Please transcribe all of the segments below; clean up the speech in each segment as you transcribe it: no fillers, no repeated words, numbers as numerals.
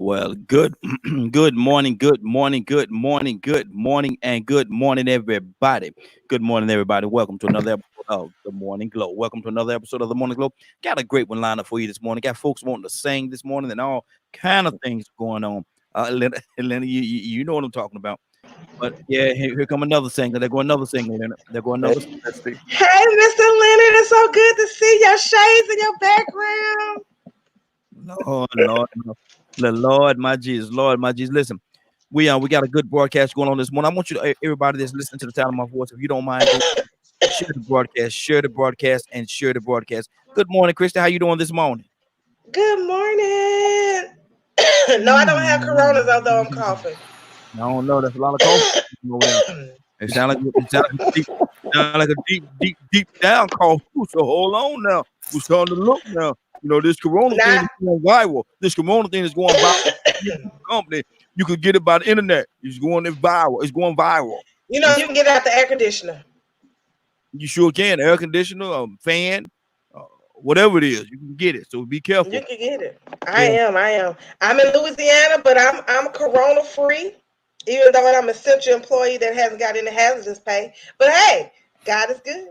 Well, good, good morning, good morning, good morning, good morning, and good morning, everybody. Good morning, everybody. Welcome to another episode of the Morning Glow. Welcome to another episode of the Morning Glow. Got a great one lined up for you this morning. Got folks wanting to sing this morning and all kind of things going on. Leonard, you know what I'm talking about. But yeah, here come another singer. They're going another singer, Leonard. They're going Hey, another. Misty. Hey, Mr. Leonard, it's so good to see your shades in your background. Lord, my Jesus, Lord, my Jesus. Listen, we got a good broadcast going on this morning. I want you to everybody that's listening to the sound of my voice, if you don't mind, share the broadcast, and share the broadcast. Good morning, Krista. How you doing this morning? Good morning. No, I don't have coronas, although I'm coughing. No, no, that's a lot of coffee over there. It sound like a deep down cough. So hold on now. We're starting to look now. You know, this corona thing Not, is going viral. This corona thing is going viral. Company, you could get it by the internet. It's going viral. It's going viral. you know, you can get out the air conditioner. You sure can. Air conditioner, fan, uh, whatever it is, you can get it. So be careful. You can get it. I Yeah. am. I'm in Louisiana, but I'm corona free, even though I'm a central employee that hasn't got any hazardous pay. But hey, God is good.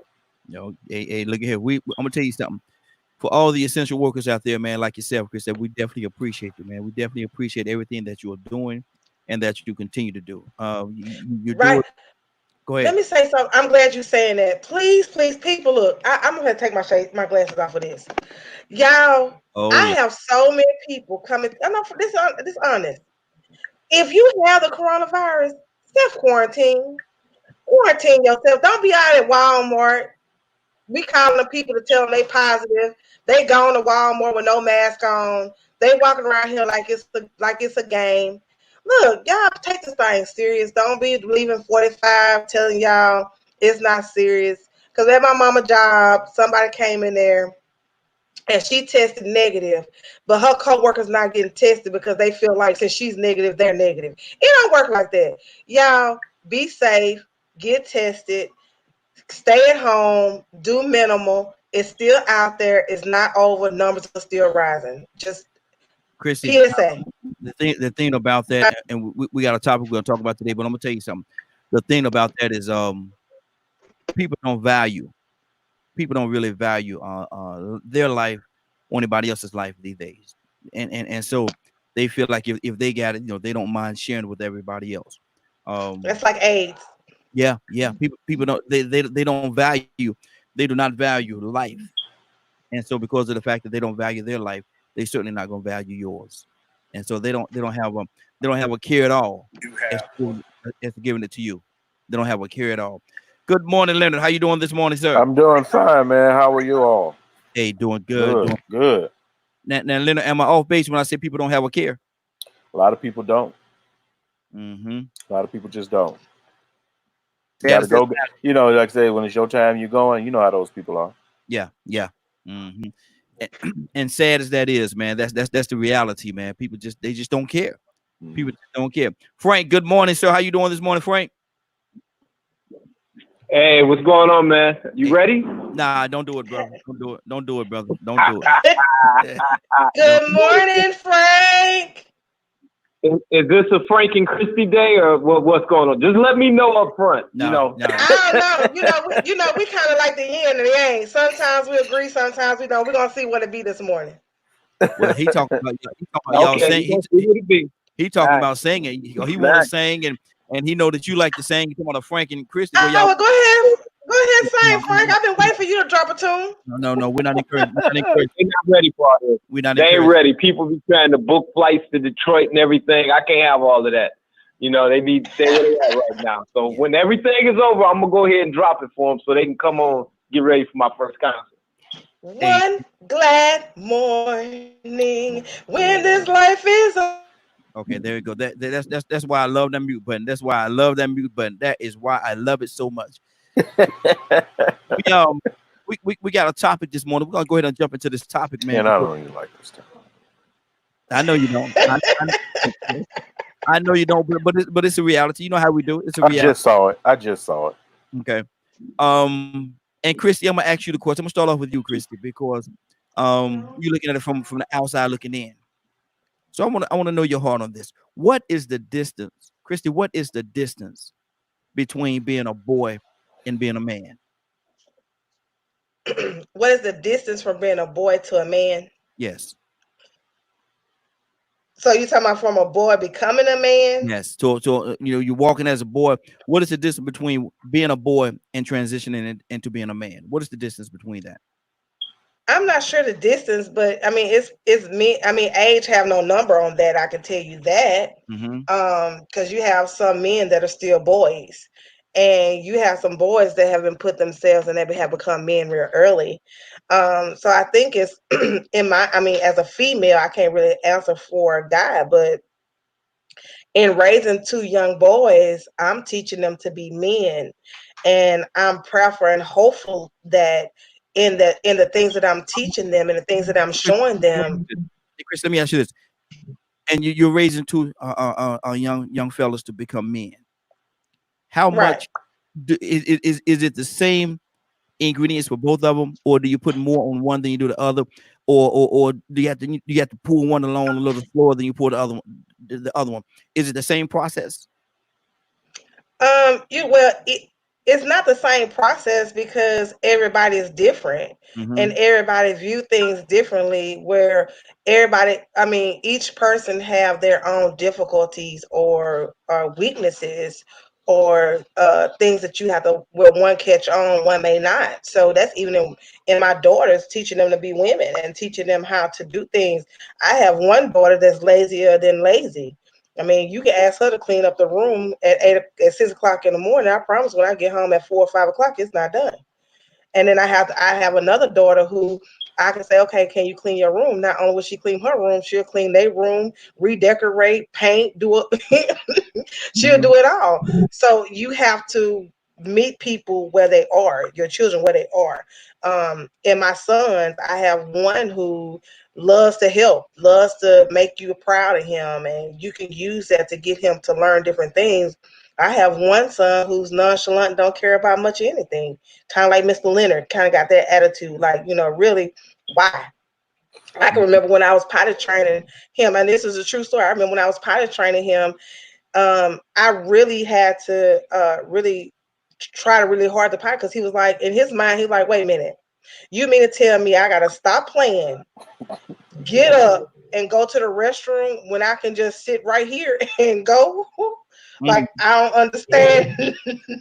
Hey, look at here. I'm gonna tell you something. For all the essential workers out there, man, like yourself, Chris, that we definitely appreciate you, man. We definitely appreciate everything that you are doing and that you continue to do. You do Right. it. Go Let ahead. me say something. I'm glad you're saying that. Please, people, look. I'm gonna take my glasses off of this. Y'all, Oh I yeah. have so many people coming. I'm not this honest. If you have the coronavirus, self quarantine yourself. Don't be out at Walmart. We calling people to tell them they positive. They going to Walmart with no mask on. They walking around here like it's a game. Look, y'all take this thing serious. Don't be leaving 45 telling y'all it's not serious. Cause at my mama job, somebody came in there and she tested negative, but her coworkers not getting tested because they feel like since she's negative, they're negative. It don't work like that. Y'all be safe, get tested, stay at home, do minimal. It's still out there. It's not over. Numbers are still rising. Just Chrissy, PSA. the thing about that, and we got a topic we're gonna talk about today, but I'm gonna tell you something. The thing about that is people don't value people don't really value their life or anybody else's life these days. And so they feel like if they got it, they don't mind sharing with everybody else. Um That's like AIDS. yeah. People don't they don't value they do not value life. And so because of the fact that they don't value their life, they certainly not gonna value yours. And so they don't have a care at all as giving it to you. They don't have a care at all. Good morning, Leonard. How you doing this morning, sir? I'm doing fine, man. How are you all? Hey, doing good. Good, good. Now, Leonard, am I off base when I say people don't have a care? A lot of people don't. Mm-hmm. A lot of people just don't. You Sad got to as that go. Like I say, when it's your time, you're going. You know how those people are. yeah. Mm-hmm. And sad as that is, man, that's the reality, man. They just don't care. People just don't care. Frank, good morning, sir. How you doing this morning, Frank? Hey, what's going on, man? You Hey, ready? nah, don't do it, brother. Don't do it. Don't do it, brother. Don't do it. Don't. Good morning, Frank. Is this a Frank and Christy day or what's going on? Just let me know up front. No. I don't know. We kind of like the yin and the yang. Sometimes we agree, sometimes we don't. We're gonna see what it be this morning. Well, he talking about y'all Okay, saying you gonna see what it be. he talking All right. about singing. He want to sing and he know that you like to sing. He talking about a Frank and Christy. Well, Oh, y'all. well, go ahead. Go ahead, No, sing, Frank. I've been waiting for you to drop a tune. no. We're not encouraging. We're not encouraging. They're not ready for this. We're not They ain't encouraging. ready. People be trying to book flights to Detroit and everything. I can't have all of that. They need to stay where they at right now. So when everything is over, I'm gonna go ahead and drop it for them so they can come on, get ready for my first concert. One glad morning when this life is over. Okay, there you go. That's why I love that mute button. That's why I love that mute button. That is why I love it so much. We got a topic this morning. We're gonna go ahead and jump into this topic, man. And I don't really like this stuff. I know you don't. I know you don't, but it's a reality. You know how we do it. It's a reality. I just saw it. Okay. And Christy, I'm gonna ask you the question. I'm gonna start off with you, Christy, because you're looking at it from the outside looking in. So I want to know your heart on this. What is the distance, Christy? What is the distance between being a boy and being a man? What is the distance from being a boy to a man? Yes. So you talking about from a boy becoming a man? Yes. So you're walking as a boy. What is the distance between being a boy and transitioning into being a man? What is the distance between that? I'm not sure the distance, but I mean it's me. I mean, age have no number on that. I can tell you that. Mm-hmm. Because you have some men that are still boys, and you have some boys that haven't put themselves and they have become men real early. So I think it's I mean, as a female, I can't really answer for a guy, but in raising two young boys, I'm teaching them to be men, and I'm prayerful and hopeful that in the things that I'm teaching them and the things that I'm showing them. Hey, Chris, let me ask you this. And you're raising two young fellas to become men. How Right. much is it the same ingredients for both of them, or do you put more on one than you do the other, or do you have to pull one along a little slower than you pull the other one? Is it the same process? It's not the same process because everybody is different and Mm-hmm. everybody view things differently. Where everybody, I mean, each person have their own difficulties or weaknesses or things that you have to. Where one catch on, one may not. So that's even in my daughters, teaching them to be women and teaching them how to do things. I have one daughter that's lazier than lazy. I mean, you can ask her to clean up the room at 6 o'clock in the morning. I promise, when I get home at 4 or 5 o'clock, it's not done. And then I have another daughter who I can say, okay, can you clean your room? Not only will she clean her room, she'll clean their room, redecorate, paint, do it. She'll do it all. So you have to meet people where they are, your children where they are. And my sons, I have one who loves to help, loves to make you proud of him, and you can use that to get him to learn different things. I have one son who's nonchalant, don't care about much of anything, kind of like Mr. Leonard, kind of got that attitude, like, really, why? I can remember when I was potty training him, and this is a true story. I remember when I was potty training him, I really had to really try to really hard to potty, because he was like, in his mind, he's like, wait a minute, you mean to tell me I gotta stop playing, get up, and go to the restroom when I can just sit right here and go? Like, I don't understand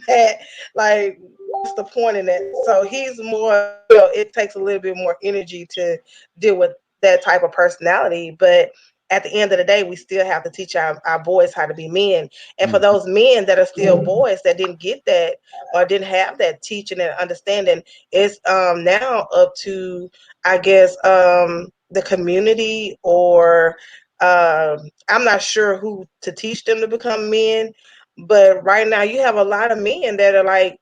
that. Like, what's the point in that? So he's more, it takes a little bit more energy to deal with that type of personality. But at the end of the day, we still have to teach our boys how to be men. And for those men that are still boys that didn't get that or didn't have that teaching and understanding, it's now up to, I guess, the community, or I'm not sure who to teach them to become men. But right now, you have a lot of men that are like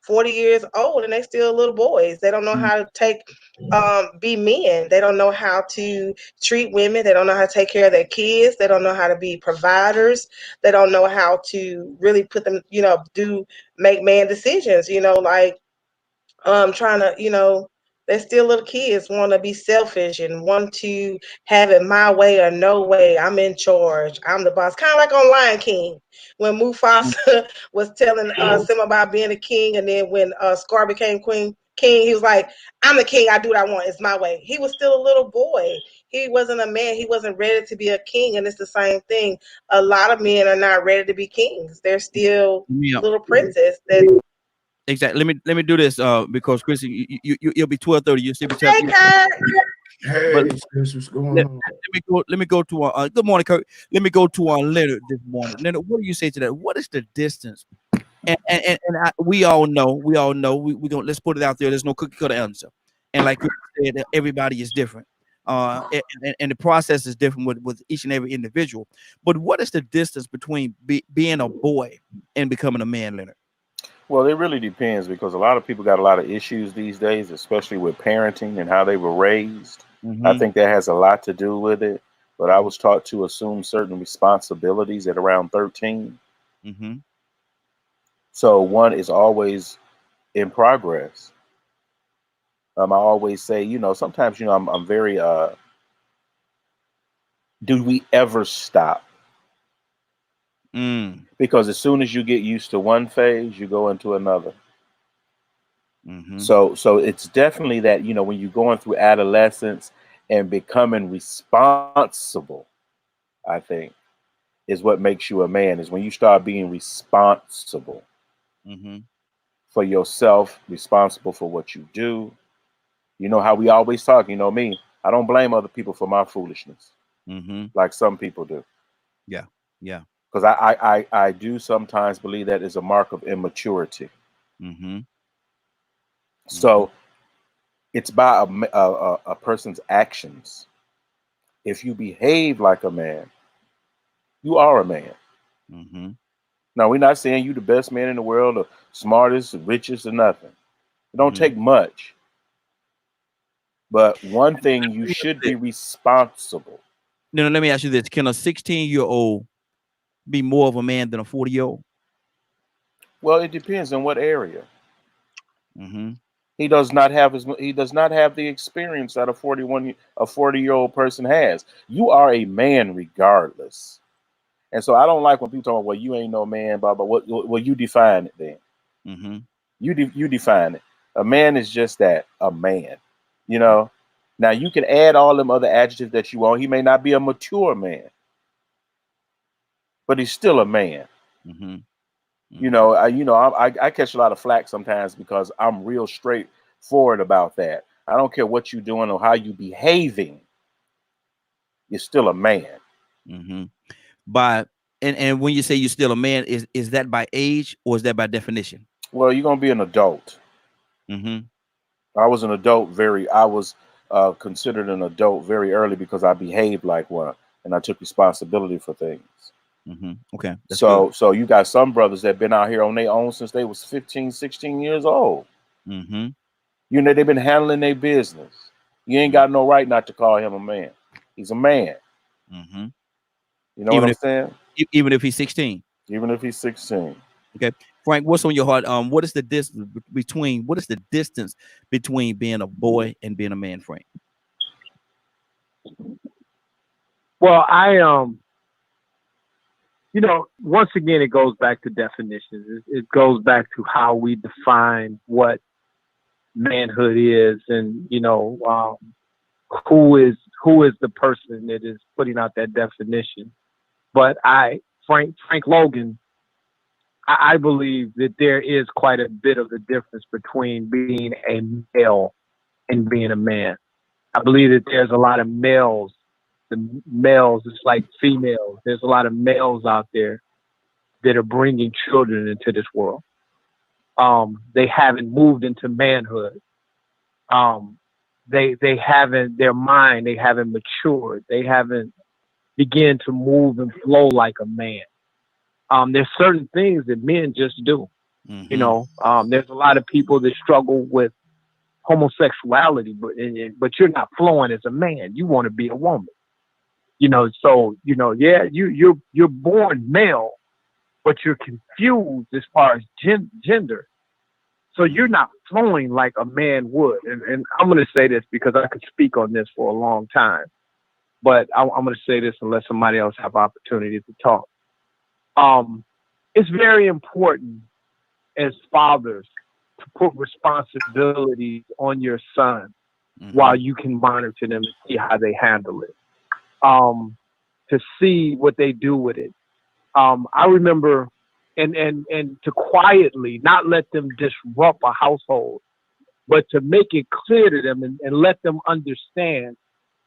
40 years old and they still little boys. They don't know how to be men. They don't know how to treat women. They don't know how to take care of their kids. They don't know how to be providers. They don't know how to really put them, make man decisions, like trying to, they're still little kids, want to be selfish and want to have it my way or no way. I'm in charge. I'm the boss. Kind of like on Lion King, when Mufasa was telling Simba about being a king, and then when Scar became king, he was like, I'm the king. I do what I want. It's my way. He was still a little boy. He wasn't a man. He wasn't ready to be a king. And it's the same thing. A lot of men are not ready to be kings. They're still Yeah. little princess that. Exactly. Let me do this because Chris, you'll be 12:30. You'll still be telling. Hey, Kurt. But Hey, sis, what's going let, on? let me go to good morning, Kurt. Let me go to Leonard this morning. Leonard, what do you say to that? What is the distance? We all know, we gonna, let's put it out there. There's no cookie cutter answer. And like Chris said, everybody is different. And the process is different with each and every individual. But what is the distance between being a boy and becoming a man, Leonard? Well, it really depends because a lot of people got a lot of issues these days, especially with parenting and how they were raised. I Mm-hmm. think that has a lot to do with it. But I was taught to assume certain responsibilities at around 13. Mm-hmm. So one is always in progress. I always say, sometimes, I'm very do we ever stop? Because as soon as you get used to one phase, you go into another. So it's definitely that, you know, when you're going through adolescence and becoming responsible, I think, is what makes you a man, is when you start being responsible for yourself, responsible for what you do. You know how we always talk, you know me, I don't blame other people for my foolishness like some people do. Yeah. Yeah. Because I do sometimes believe that is a mark of immaturity. So it's by a person's actions. If you behave like a man, you are a man. Now, we're not saying you the best man in the world, or smartest, or richest, or nothing. It don't take much. But one thing, you should be responsible. Now, let me ask you this. Can a 16-year-old be more of a man than a 40-year-old? Well, it depends on what area. He does not have the experience that a 40-year-old person has. You are a man regardless. And so I don't like when people talk about, well, you ain't no man, blah, blah. Well, you define it then. You define it. A man is just that, a man. You know? Now, you can add all them other adjectives that you want. He may not be a mature man, but he's still a man. You know, I catch a lot of flack sometimes because I'm real straightforward about that. I don't care what you're doing or how you're behaving. You're still a man. But and when you say you're still a man, is that by age or is that by definition? Well, you're gonna be an adult. I was an adult I was considered an adult very early because I behaved like one and I took responsibility for things. Okay. So you got some brothers that been out here on their own since they was 15, 16 years old. You know, they've been handling their business. You ain't got no right not to call him a man. He's a man. You know what I'm saying? Even if he's 16. Even if he's 16. Okay. Frank, what's on your heart? What is the distance between being a boy and being a man, Frank? Well, you know, once again, it goes back to definitions. It goes back to how we define what manhood is, and you know, who is the person that is putting out that definition. But Frank Logan, I believe that there is quite a bit of a difference between being a male and being a man. I believe that there's a lot of males. The males, it's like females. There's a lot of males out there that are bringing children into this world. They haven't moved into manhood. They haven't, their mind, they haven't matured. They haven't begun to move and flow like a man. There's certain things that men just do. You know, there's a lot of people that struggle with homosexuality, but you're not flowing as a man. You want to be a woman. You know, so you know, yeah, you're born male, but you're confused as far as gender. So you're not flowing like a man would. And I'm going to say this because I could speak on this for a long time, but I'm going to say this and let somebody else have opportunity to talk. It's very important as fathers to put responsibilities on your son while you can monitor them and see how they handle it. To see what they do with it. I remember, and to quietly not let them disrupt a household, but to make it clear to them and let them understand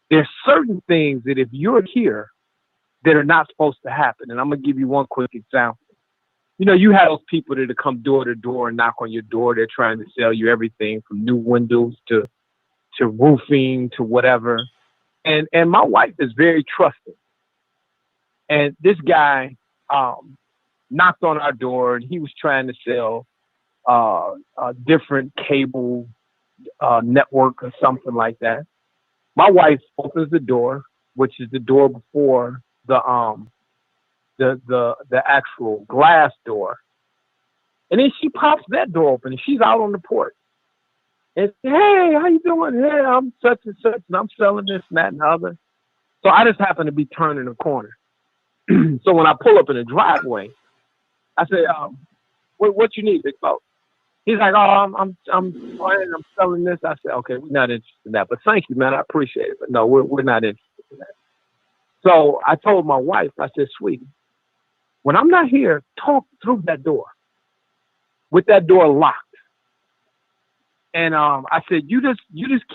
there's certain things that if you're here that are not supposed to happen. And I'm going to give you one quick example. You know, you have those people that come door to door and knock on your door. They're trying to sell you everything from new windows to roofing to whatever. And my wife is very trusting. And this guy knocked on our door and he was trying to sell a different cable network or something like that. My wife opens the door, which is the door before the actual glass door. And then she pops that door open and she's out on the porch. And hey, how you doing? Hey, I'm such and such and I'm selling this and that and the other. So I just happened to be turning a corner. So when I pull up in the driveway, I say, what you need, big folks? He's like, oh, I'm selling this. I said, okay, we're not interested in that, but thank you, man. I appreciate it. But no, we're not interested in that. So I told my wife, I said, sweetie, when I'm not here, talk through that door with that door locked. And I said, you just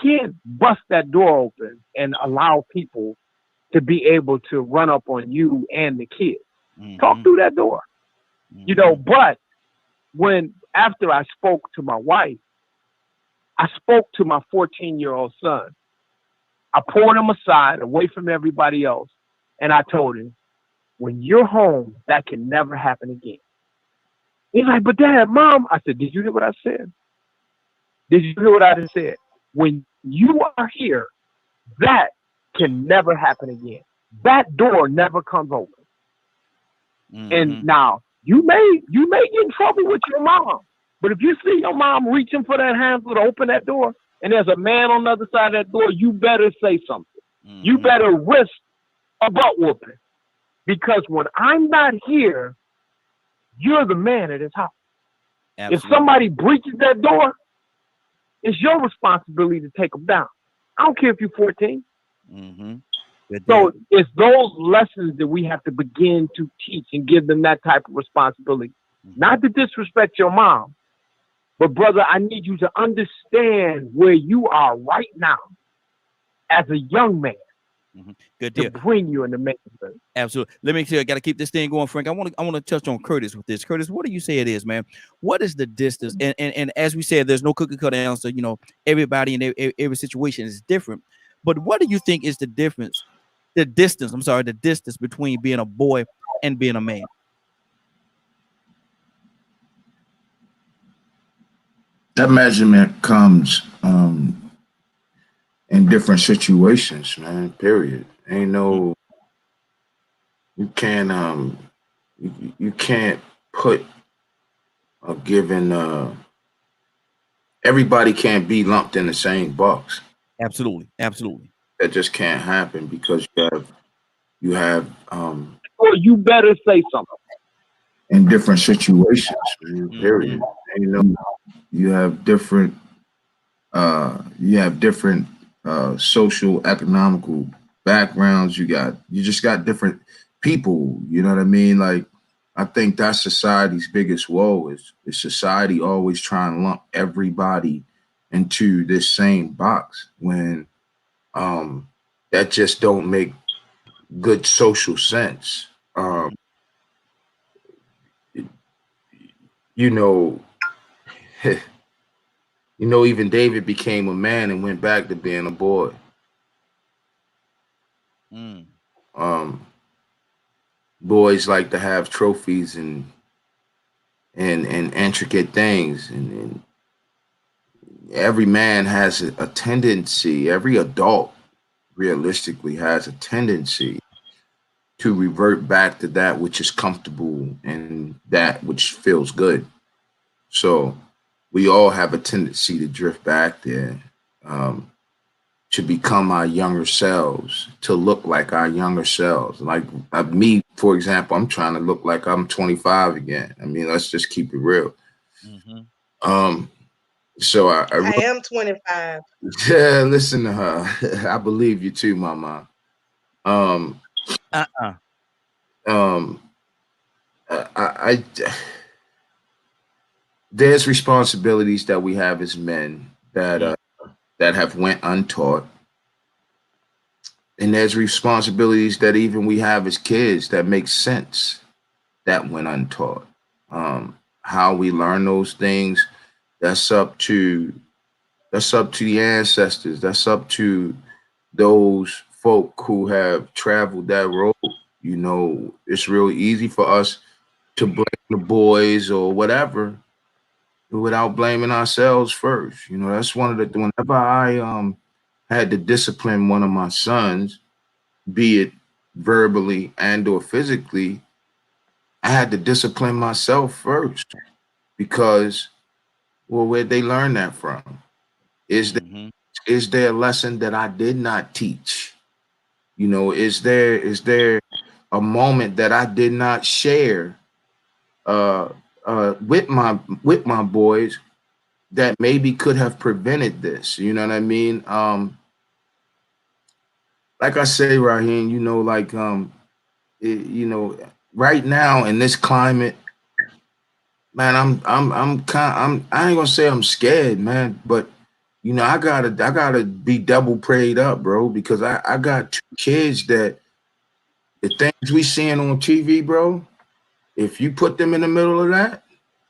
can't bust that door open and allow people to be able to run up on you and the kids. Talk through that door, you know. But after I spoke to my wife, I spoke to my 14-year-old son. I pulled him aside, away from everybody else, and I told him, when you're home, that can never happen again. He's like, but Dad, Mom. I said, did you hear what I said? Did you hear what I just said? When you are here, that can never happen again. That door never comes open. And now you may get in trouble with your mom, but if you see your mom reaching for that handle to open that door, and there's a man on the other side of that door, you better say something. You better risk a butt whooping, because when I'm not here, you're the man at this house. Absolutely. If somebody breaches that door, it's your responsibility to take them down. I don't care if you're 14. So it's those lessons that we have to begin to teach and give them that type of responsibility. Not to disrespect your mom, but brother, I need you to understand where you are right now as a young man. Good deal. To bring you in the manhood. Absolutely. Let me see. I got to keep this thing going, Frank. I want to touch on Curtis with this. Curtis, what do you say it is, man? What is the distance? And as we said, there's no cookie cutter answer. You know, everybody in every situation is different. But what do you think is the difference? The distance between being a boy and being a man. That measurement comes in different situations, man. Period. Ain't no, you can't you can't put a given everybody can't be lumped in the same box. Absolutely. That just can't happen, because you have well, you better say something. In different situations, man, period. And, you know, you have different social economical backgrounds. You just got different people, you know what I mean? Like, I think that's society's biggest woe is society always trying to lump everybody into this same box, when that just don't make good social sense. You know, even David became a man and went back to being a boy. Boys like to have trophies and intricate things, and every man has a tendency, every adult realistically has a tendency to revert back to that which is comfortable and that which feels good. So we all have a tendency to drift back there, to become our younger selves, to look like our younger selves. Like me, for example, I'm trying to look like I'm 25 again. I mean, let's just keep it real. So I am 25. Yeah, listen to her. I believe you too, mama. I there's responsibilities that we have as men that have went untaught, and there's responsibilities that even we have as kids that make sense that went untaught. How we learn those things, that's up to the ancestors. That's up to those folk who have traveled that road. You know, it's real easy for us to blame the boys or whatever without blaming ourselves first. You know, that's one of the, whenever I had to discipline one of my sons, be it verbally and or physically, I had to discipline myself first, because, well, where'd they learn that from? Is there a lesson that I did not teach? You know, is there a moment that I did not share uh, with my boys that maybe could have prevented this? You know what I mean? Like I say, Raheem, you know, like you know, right now in this climate, man, I ain't gonna say I'm scared, man, but you know, I gotta be double prayed up, bro, because I got two kids that the things we seeing on TV, bro. If you put them in the middle of that,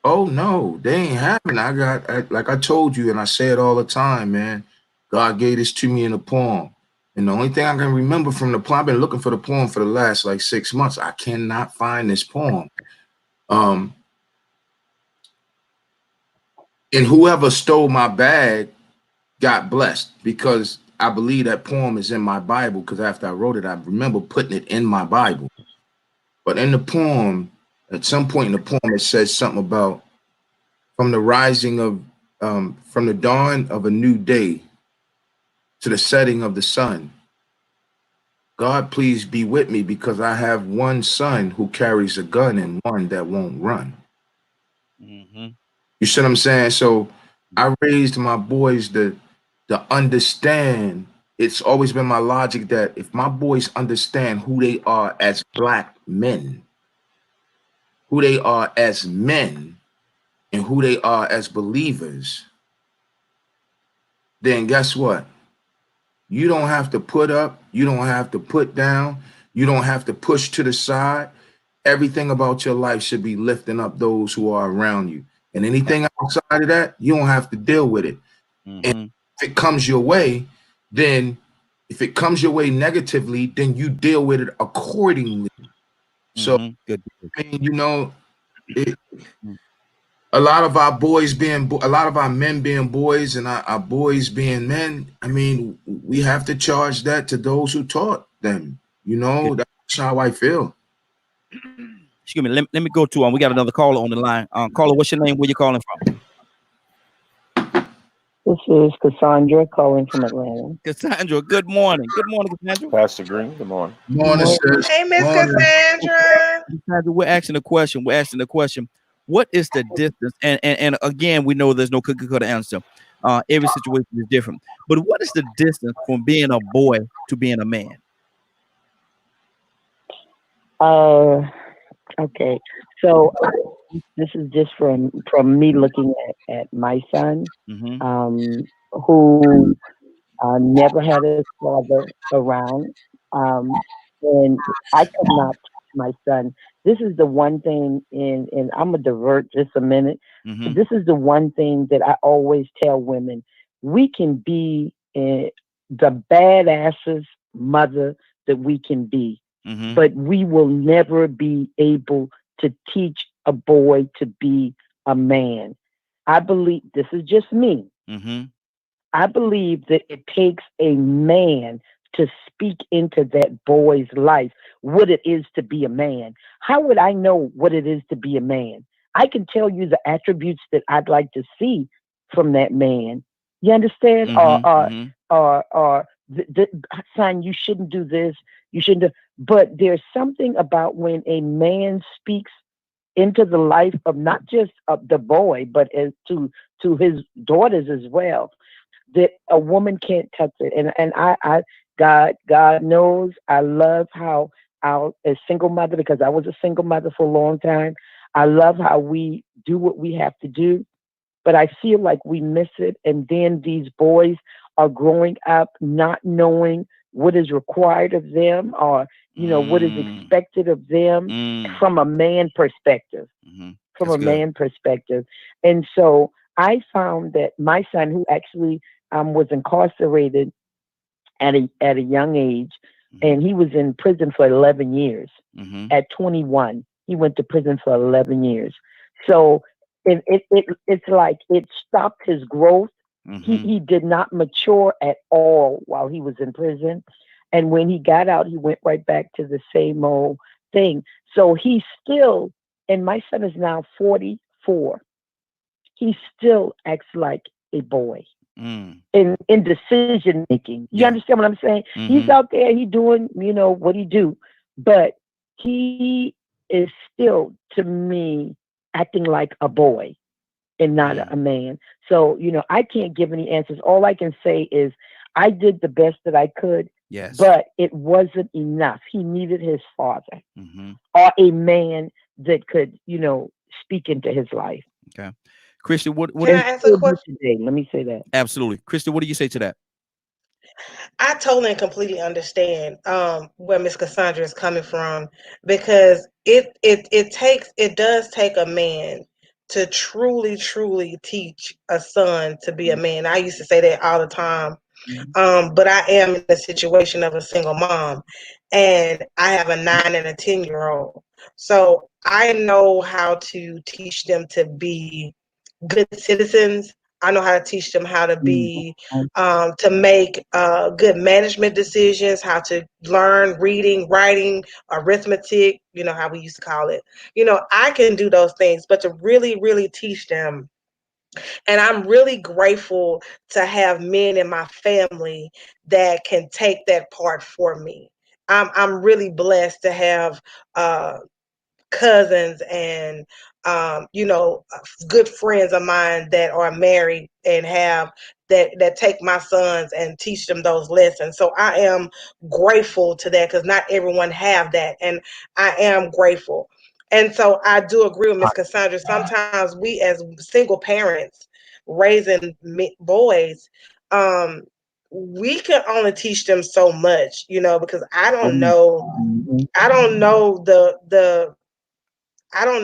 oh no, they ain't having. Like I told you, and I say it all the time, man. God gave this to me in a poem, and the only thing I can remember from the poem, I've been looking for the poem for the last like 6 months. I cannot find this poem. Um, and whoever stole my bag got blessed because I believe that poem is in my Bible. Because after I wrote it, I remember putting it in my Bible. But in the poem, at some point in the poem, it says something about from the rising of from the dawn of a new day to the setting of the sun. God, please be with me because I have one son who carries a gun and one that won't run. Mm-hmm. You see what I'm saying? So I raised my boys to understand. It's always been my logic that if my boys understand who they are as black men, who they are as men, and who they are as believers, then guess what? You don't have to put up, you don't have to put down, you don't have to push to the side. Everything about your life should be lifting up those who are around you. And anything outside of that, you don't have to deal with it. And Mm-hmm. if it comes your way, then if it comes your way negatively, then you deal with it accordingly. So, Mm-hmm. Good. I mean, you know, it, Mm. a lot of our boys being, a lot of our men being boys and our boys being men. I mean, we have to charge that to those who taught them. You Good. know, that's how I feel. Excuse me. Let me go to we got another caller on the line. Caller, what's your name? Where you calling from? This is Cassandra calling from Atlanta. Cassandra. Good morning. Good morning, Cassandra. Pastor Green, good morning. Morning, More sis. Hey, Miss Morning. Cassandra. Cassandra, we're asking a question. We're asking the question. What is the distance? And again, we know there's no cookie cutter answer. Every situation is different. But what is the distance from being a boy to being a man? uh okay. So this is just from me looking at my son, Mm-hmm. who never had his father around. Um, and I could not teach my son. This is the one thing, and I'm going to divert just a minute. Mm-hmm. This is the one thing that I always tell women. We can be the badasses mother that we can be, Mm-hmm. but we will never be able to teach a boy to be a man. I believe this is just me. Mm-hmm. I believe that it takes a man to speak into that boy's life what it is to be a man. How would I know what it is to be a man? I can tell you the attributes that I'd like to see from that man. You understand? Mm-hmm. Mm-hmm. Son, you shouldn't do this. You shouldn't. But there's something about when a man speaks into the life of not just of the boy, but as to his daughters as well, that a woman can't touch it. And God knows I love how our as single mother, because I was a single mother for a long time. I love how we do what we have to do, but I feel like we miss it. And then these boys are growing up not knowing what is required of them, or what is Mm, expected of them mm, from a man perspective. mm-hmm. From That's a good. man perspective. And so I found that my son, who actually was incarcerated at a young age, Mm-hmm. and he was in prison for 11 years. Mm-hmm. At 21, he went to prison for 11 years. So it's like it stopped his growth. He, Mm-hmm. he did not mature at all while he was in prison. And when he got out, he went right back to the same old thing. So he still, and my son is now 44, he still acts like a boy. in decision making. You understand what I'm saying? He's out there, he doing, what he do, but he is still, to me, acting like a boy and not a man. So, I can't give any answers. All I can say is I did the best that I could, but it wasn't enough. He needed his father or a man that could, speak into his life. Okay. Christian, what Can I ask a question? Today? Let me say that. Absolutely. Christian, what do you say to that? I totally and completely understand where Miss Cassandra is coming from, because it does take a man to truly teach a son to be a man. I used to say that all the time. But I am in the situation of a single mom, and I have a 9 and a 10-year-old. So I know how to teach them to be good citizens. I know how to teach them how to be, to make good management decisions, how to learn reading, writing, arithmetic, how we used to call it. I can do those things, but to really teach them. And I'm really grateful to have men in my family that can take that part for me. I'm really blessed to have cousins and good friends of mine that are married and have that take my sons and teach them those lessons. So I am grateful to that, because not everyone have that, and I am grateful. And so I do agree with Miss Cassandra. Sometimes we as single parents raising boys, we can only teach them so much, because I don't know I don't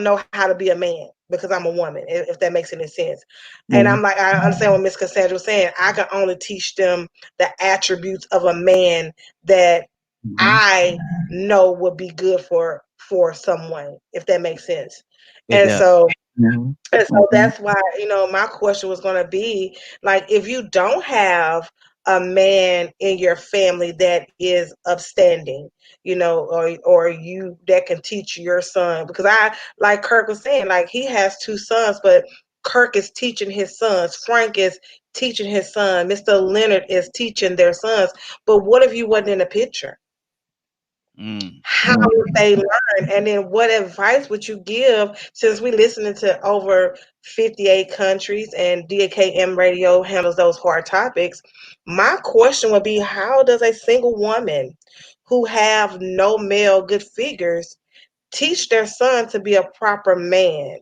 know how to be a man because I'm a woman, if that makes any sense. And I'm like, I understand what Miss Cassandra was saying. I can only teach them the attributes of a man that I know would be good for someone, if that makes sense. And Yeah. so and so that's why, my question was going to be, like, if you don't have a man in your family that is upstanding, or you that can teach your son, because like Kirk was saying, like, he has 2 sons, but Kirk is teaching his sons. Frank is teaching his son. Mr. Leonard is teaching their sons. But what if you wasn't in the picture? How would they learn? And then what advice would you give, since we listening to over 58 countries and DKM radio handles those hard topics? My question would be, how does a single woman who have no male good figures teach their son to be a proper man,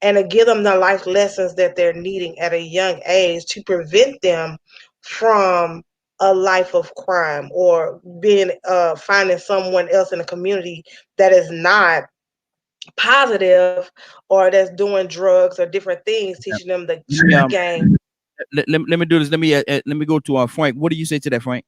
and to give them the life lessons that they're needing at a young age to prevent them from a life of crime, or being finding someone else in the community that is not positive, or that's doing drugs or different things, teaching them the Let me street game. let me do this. Let me go to Frank. What do you say to that, Frank?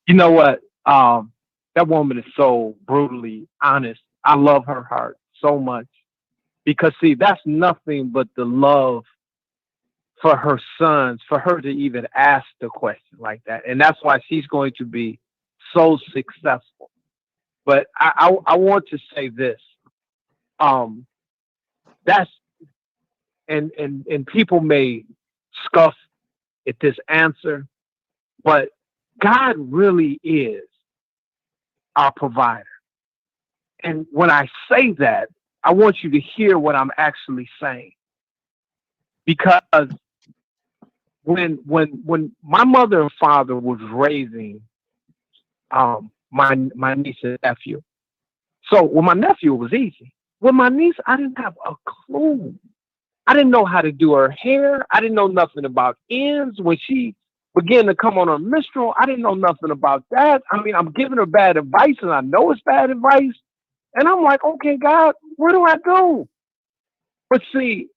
You know what? That woman is so brutally honest. I love her heart so much because, see, that's nothing but the love for her sons, for her to even ask the question like that. And that's why she's going to be so successful. But I want to say this. That's and people may scoff at this answer, but God really is our provider. And when I say that, I want you to hear what I'm actually saying. Because when my mother and father was raising my niece and nephew, so with my nephew it was easy. With my niece, I didn't have a clue. I didn't know how to do her hair. I didn't know nothing about ends. When she began to come on her menstrual, I didn't know nothing about that. I mean, I'm giving her bad advice, and I know it's bad advice. And I'm like, okay, God, where do I go? But see,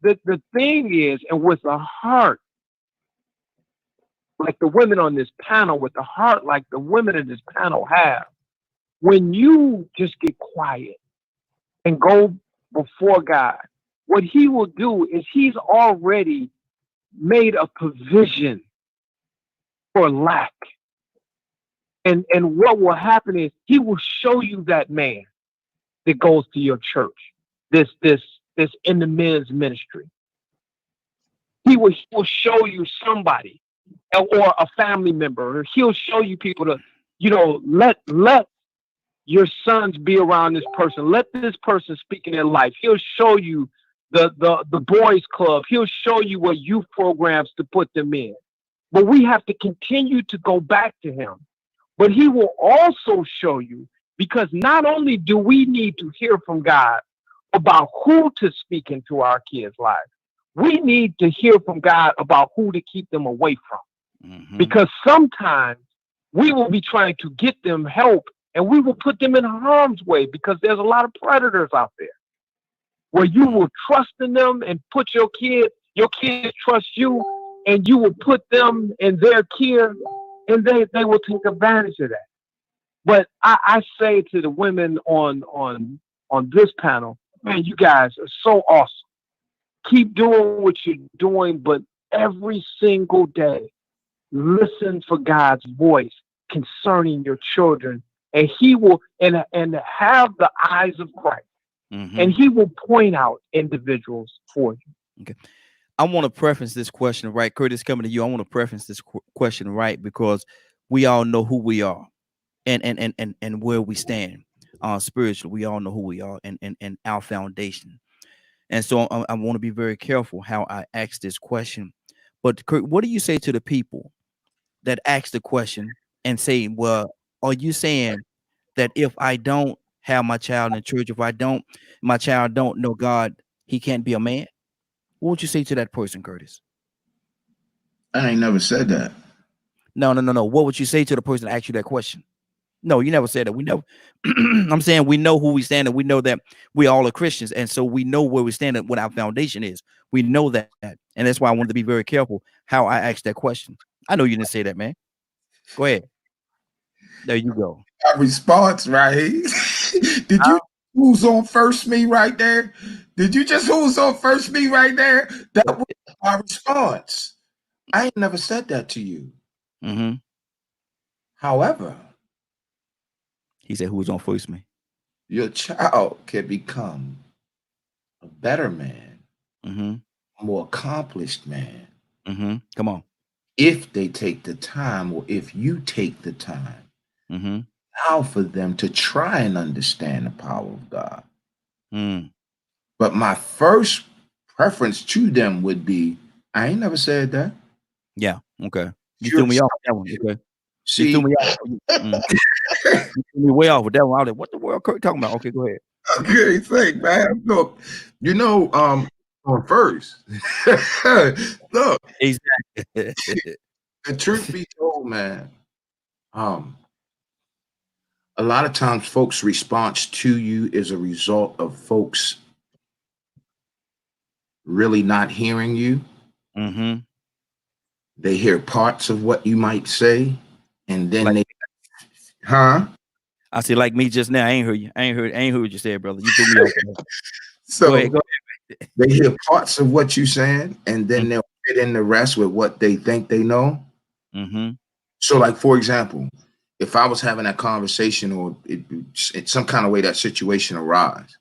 the thing is, and with a heart, like the women on this panel, with the heart like the women in this panel have, when you just get quiet and go before God, what he will do is he's already made a provision for lack. And what will happen is he will show you that man that goes to your church, this that's in the men's ministry. He will show you somebody or a family member. He'll show you people to, let your sons be around this person. Let this person speak in their life. He'll show you the boys club. He'll show you what youth programs to put them in. But we have to continue to go back to him. But he will also show you, because not only do we need to hear from God about who to speak into our kids' lives, we need to hear from God about who to keep them away from. Mm-hmm. Because sometimes we will be trying to get them help and we will put them in harm's way, because there's a lot of predators out there where you will trust in them and put your kids trust you, and you will put them in their care, and they will take advantage of that. But I say to the women on this panel, man, you guys are so awesome. Keep doing what you're doing, but every single day, listen for God's voice concerning your children, and he will and have the eyes of Christ, and he will point out individuals for you. Okay. I want to preference this question, right? Curtis, coming to you. I want to preference this question, right? Because we all know who we are and where we stand spiritually. We all know who we are and our foundation. And so I want to be very careful how I ask this question. But Kurt, what do you say to the people that ask the question and say, well, are you saying that if I don't have my child in church, if my child don't know God, he can't be a man? What would you say to that person, Curtis? I ain't never said that. No. What would you say to the person that asked you that question? No, you never said that. We know. I'm saying we know who we stand, and we know that we all are Christians, and so we know where we stand and what our foundation is. We know that, and that's why I wanted to be very careful how I asked that question. I know you didn't say that, man. Go ahead. There you go. Our response, right? Did you who's on first me right there? Did you just who's on first me right there? That was our response. I ain't never said that to you. Mm-hmm. However, he said, "Who's on first me?" Your child can become a better man, a more accomplished man. Come on. If they take the time, or if you take the time, now for them to try and understand the power of God. But my first preference to them would be, I ain't never said that. Yeah. Okay. You threw me off with that one. Okay. See, you threw me off. You threw me way off with that one. I was like, what the world Kurt talking about? Okay, go ahead. Okay, thank man. Look, on first. Look. Exactly. The truth be told, man, a lot of times folks' response to you is a result of folks really not hearing you. They hear parts of what you might say, and then I see, like me just now. I ain't heard you. I ain't heard what you said, brother. You threw me off. So go ahead. They hear parts of what you're saying, and then they'll fit in the rest with what they think they know. So, like, for example, if I was having that conversation, or it's some kind of way that situation arises,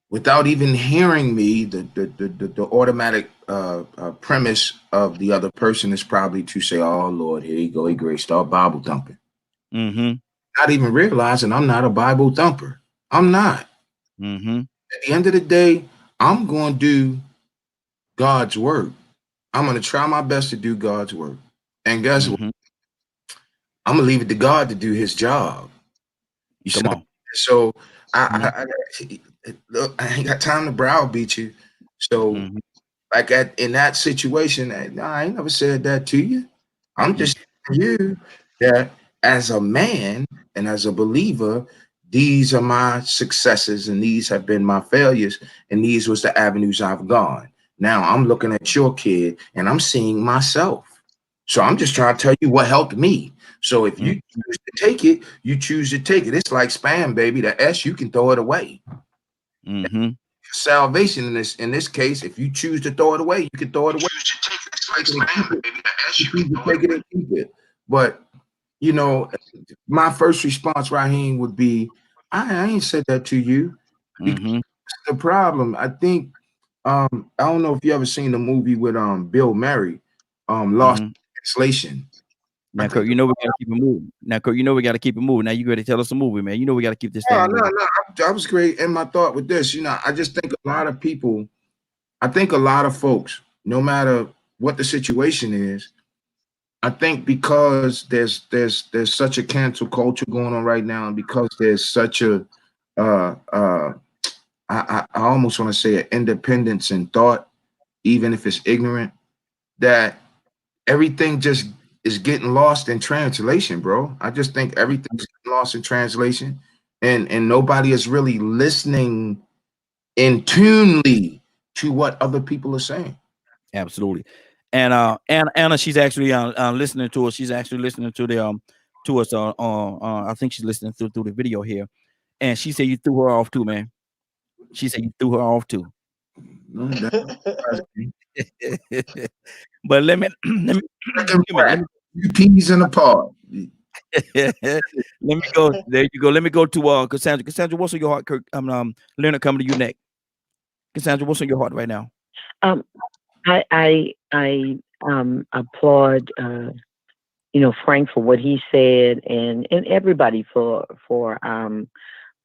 without even hearing me, the automatic premise of the other person is probably to say, "Oh Lord, here you go, he great, start Bible thumping." Not even realizing I'm not a Bible thumper. I'm not. At the end of the day, I'm going to do God's work. I'm going to try my best to do God's work. And guess what? I'm going to leave it to God to do his job. Come on. So I ain't got time to browbeat you. So like in that situation, I ain't never said that to you. I'm just telling you that as a man and as a believer, these are my successes and these have been my failures, and these was the avenues I've gone. Now I'm looking at your kid and I'm seeing myself. So I'm just trying to tell you what helped me. So if you choose to take it, you choose to take it. It's like spam, baby. The S, you can throw it away. Salvation in this case, if you choose to throw it away, you can throw it away. It's like spam, baby. The S, you can take it and keep it. But my first response, Raheem, would be, I ain't said that to you. the problem. I think I don't know if you ever seen the movie with Bill Murray, Lost in Translation. I Now, think Kurt, you know we gotta keep it moving. Now, Kurt, you know we gotta keep it moving. Now you ready to tell us a movie, man? You know we gotta keep this thing moving. I was great in my thought with this. I just think a lot of people, I think a lot of folks, no matter what the situation is, I think because there's such a cancel culture going on right now, and because there's such a I almost want to say an independence in thought, even if it's ignorant, that everything just is getting lost in translation, bro. I just think everything's getting lost in translation, and nobody is really listening in tunely to what other people are saying. Absolutely. And Anna, she's actually listening to us. She's actually listening to the to us I think she's listening through the video here. And she said you threw her off too, man. She said you threw her off too. No, that surprised me. But let me let me Second excuse me, brat, two peas in a pod. let me go. There you go. Let me go to Cassandra. Cassandra, what's on your heart? Kirk, Leonard coming to you next. Cassandra, what's on your heart right now? Um, I applaud Frank for what he said, and everybody for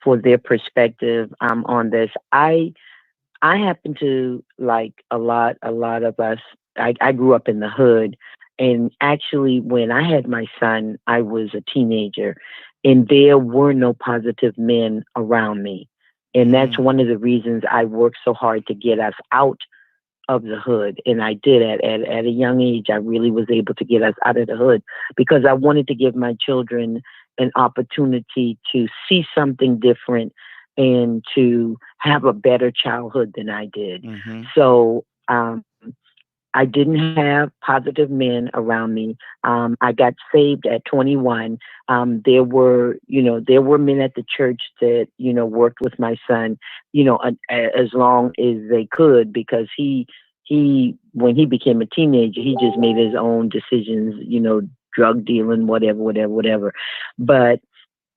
their perspective on this. I happen to, like a lot of us. I grew up in the hood, and actually, when I had my son, I was a teenager, and there were no positive men around me, and that's one of the reasons I worked so hard to get us out of the hood. And I did at a young age. I really was able to get us out of the hood because I wanted to give my children an opportunity to see something different and to have a better childhood than I did. So I didn't have positive men around me. I got saved at 21. There were men at the church that, worked with my son, as long as they could, because when he became a teenager, he just made his own decisions, drug dealing, whatever. But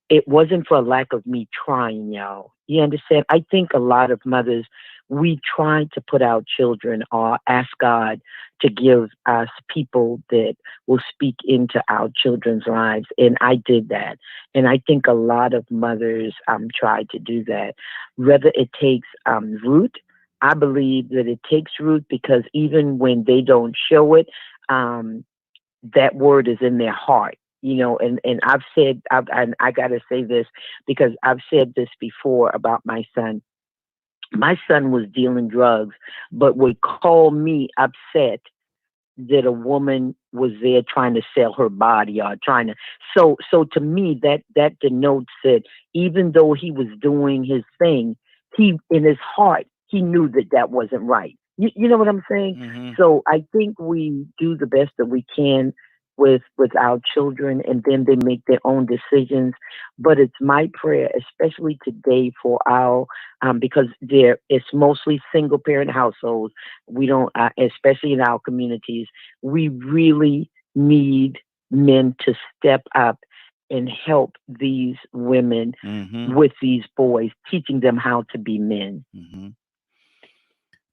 it wasn't for lack of me trying, y'all. You understand? I think a lot of mothers, we try to put our children or ask God to give us people that will speak into our children's lives. And I did that. And I think a lot of mothers try to do that. Whether it takes root, I believe that it takes root because even when they don't show it, that word is in their heart. And I've said, and I got to say this because I've said this before about my son. My son was dealing drugs, but would call me upset that a woman was there trying to sell her body or trying to. So to me, that denotes that even though he was doing his thing, he in his heart, he knew that wasn't right. You know what I'm saying? So I think we do the best that we can with our children, and then they make their own decisions. But it's my prayer, especially today, for our because it's mostly single parent households. We don't, especially in our communities, we really need men to step up and help these women with these boys, teaching them how to be men.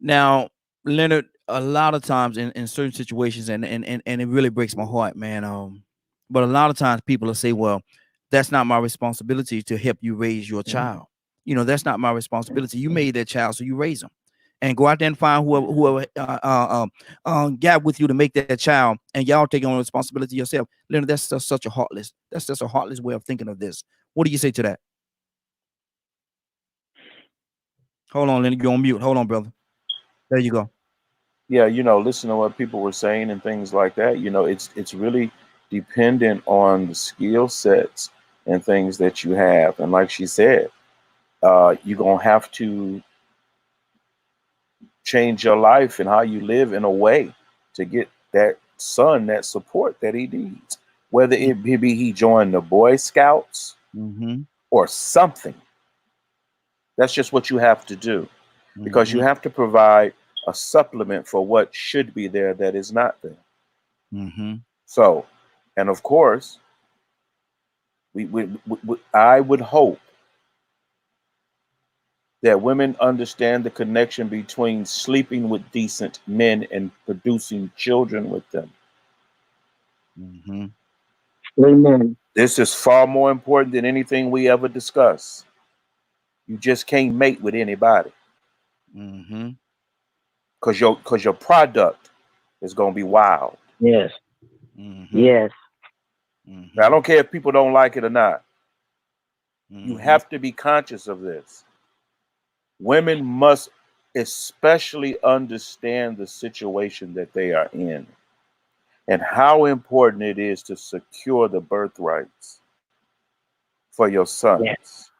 Now, Leonard, a lot of times in certain situations, and it really breaks my heart, man. But a lot of times people will say, well, that's not my responsibility to help you raise your child. That's not my responsibility. You made that child, so you raise them. And go out there and find whoever got with you to make that child, and y'all take on responsibility yourself. Leonard, that's just such a heartless. That's just a heartless way of thinking of this. What do you say to that? Hold on, Leonard, you're on mute. Hold on, brother. There you go. Yeah, listen to what people were saying and things like that. It's really dependent on the skill sets and things that you have. And like she said, you're gonna have to change your life and how you live in a way to get that son that support that he needs. Whether it be he joined the Boy Scouts or something. That's just what you have to do. Because you have to provide a supplement for what should be there that is not there. So, and of course, I would hope that women understand the connection between sleeping with decent men and producing children with them. Mm-hmm. Amen. This is far more important than anything we ever discuss. You just can't mate with anybody Mm-hmm. because your product is gonna be wild. Yes. Mm-hmm. Yes. Now, I Mm-hmm. don't care if people don't like it or not. You Mm-hmm. have to be conscious of this. Women must especially understand the situation that they are in and how important it is to secure the birthrights for your Yes. sons.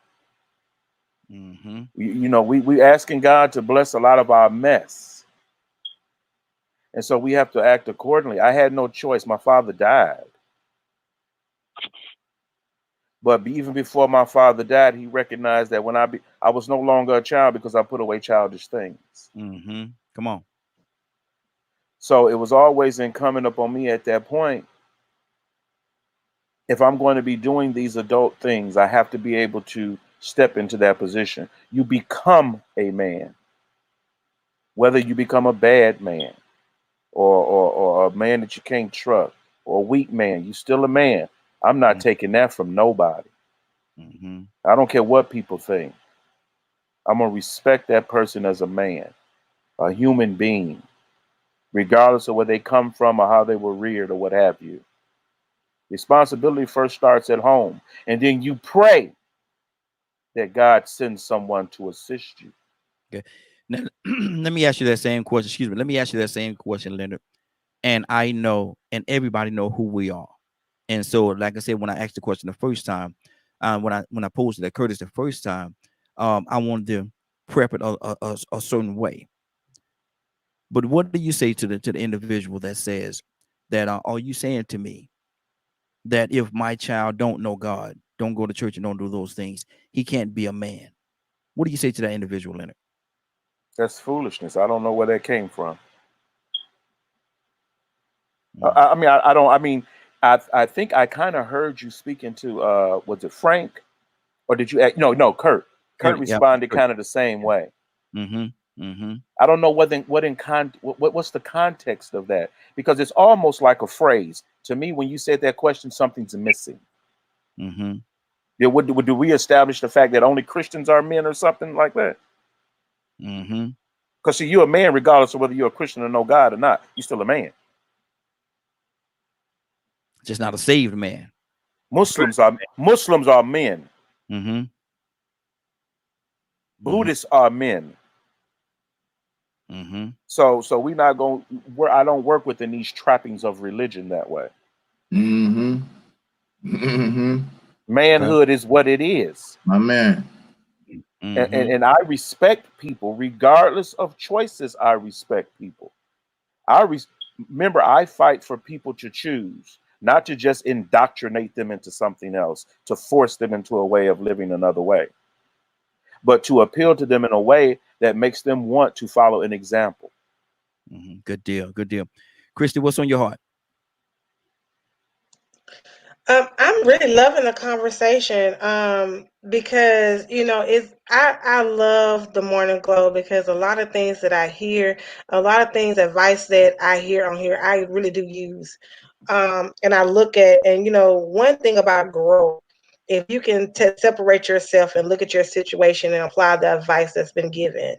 Mm-hmm. We asking God to bless a lot of our mess. And so we have to act accordingly. I had no choice. My father died. But even before my father died, he recognized that I was no longer a child because I put away childish things. Mm-hmm. Come on. So it was always incumbent upon me at that point. If I'm going to be doing these adult things, I have to be able to step into that position. You become a man, whether you become a bad man or a man that you can't trust or a weak man, you still a man. I'm not taking that from nobody. Mm-hmm. I don't care what people think. I'm going to respect that person as a man, a human being, regardless of where they come from or how they were reared or what have you. Responsibility first starts at home, and then you pray that God sends someone to assist you. Okay. Now, let me ask you that same question. Excuse me. Let me ask you that same question, Leonard. And I know, and everybody know who we are. And so, like I said, when I asked the question the first time, when I posed it at Curtis the first time, I wanted to prep it a certain way. But what do you say to the individual that says that are you saying to me that if my child don't know God, don't go to church and don't do those things, he can't be a man? What do you say to that individual, Leonard? That's foolishness. I don't know where that came from. Mm. I don't. I mean, I think I kind of heard you speaking to was it Frank or did you? No, Kurt. Kurt Kurt, yeah, responded Kurt, kind of the same way. mm-hmm, mm-hmm, I don't know what's the context of that because it's almost like a phrase to me. When you said that question, something's missing. mm-hmm. Yeah, do we establish the fact that only Christians are men or something like that? Mm-hmm. Because see, you're a man regardless of whether you're a Christian or know God or not. You're still a man. Just not a saved man. Muslims are men. Mm-hmm. Mm-hmm. Buddhists are men. Mm-hmm. So we not going. Where I don't work within these trappings of religion that way. Mm-hmm. Mm-hmm. Okay. Manhood is what it is, My man. and, and Mm-hmm. and I respect people regardless of choices. I respect people. I res- Remember I fight for people to choose, not to just indoctrinate them into something else, to force them into a way of living another way, but to appeal to them in a way that makes them want to follow an example. Mm-hmm. Good deal. Good deal. Christy, what's on your heart? I'm really loving the conversation because it's I love the morning glow because a lot of things that I hear, a lot of things advice that I hear on here, I really do use. And I look at and one thing about growth, if you can separate yourself and look at your situation and apply the advice that's been given,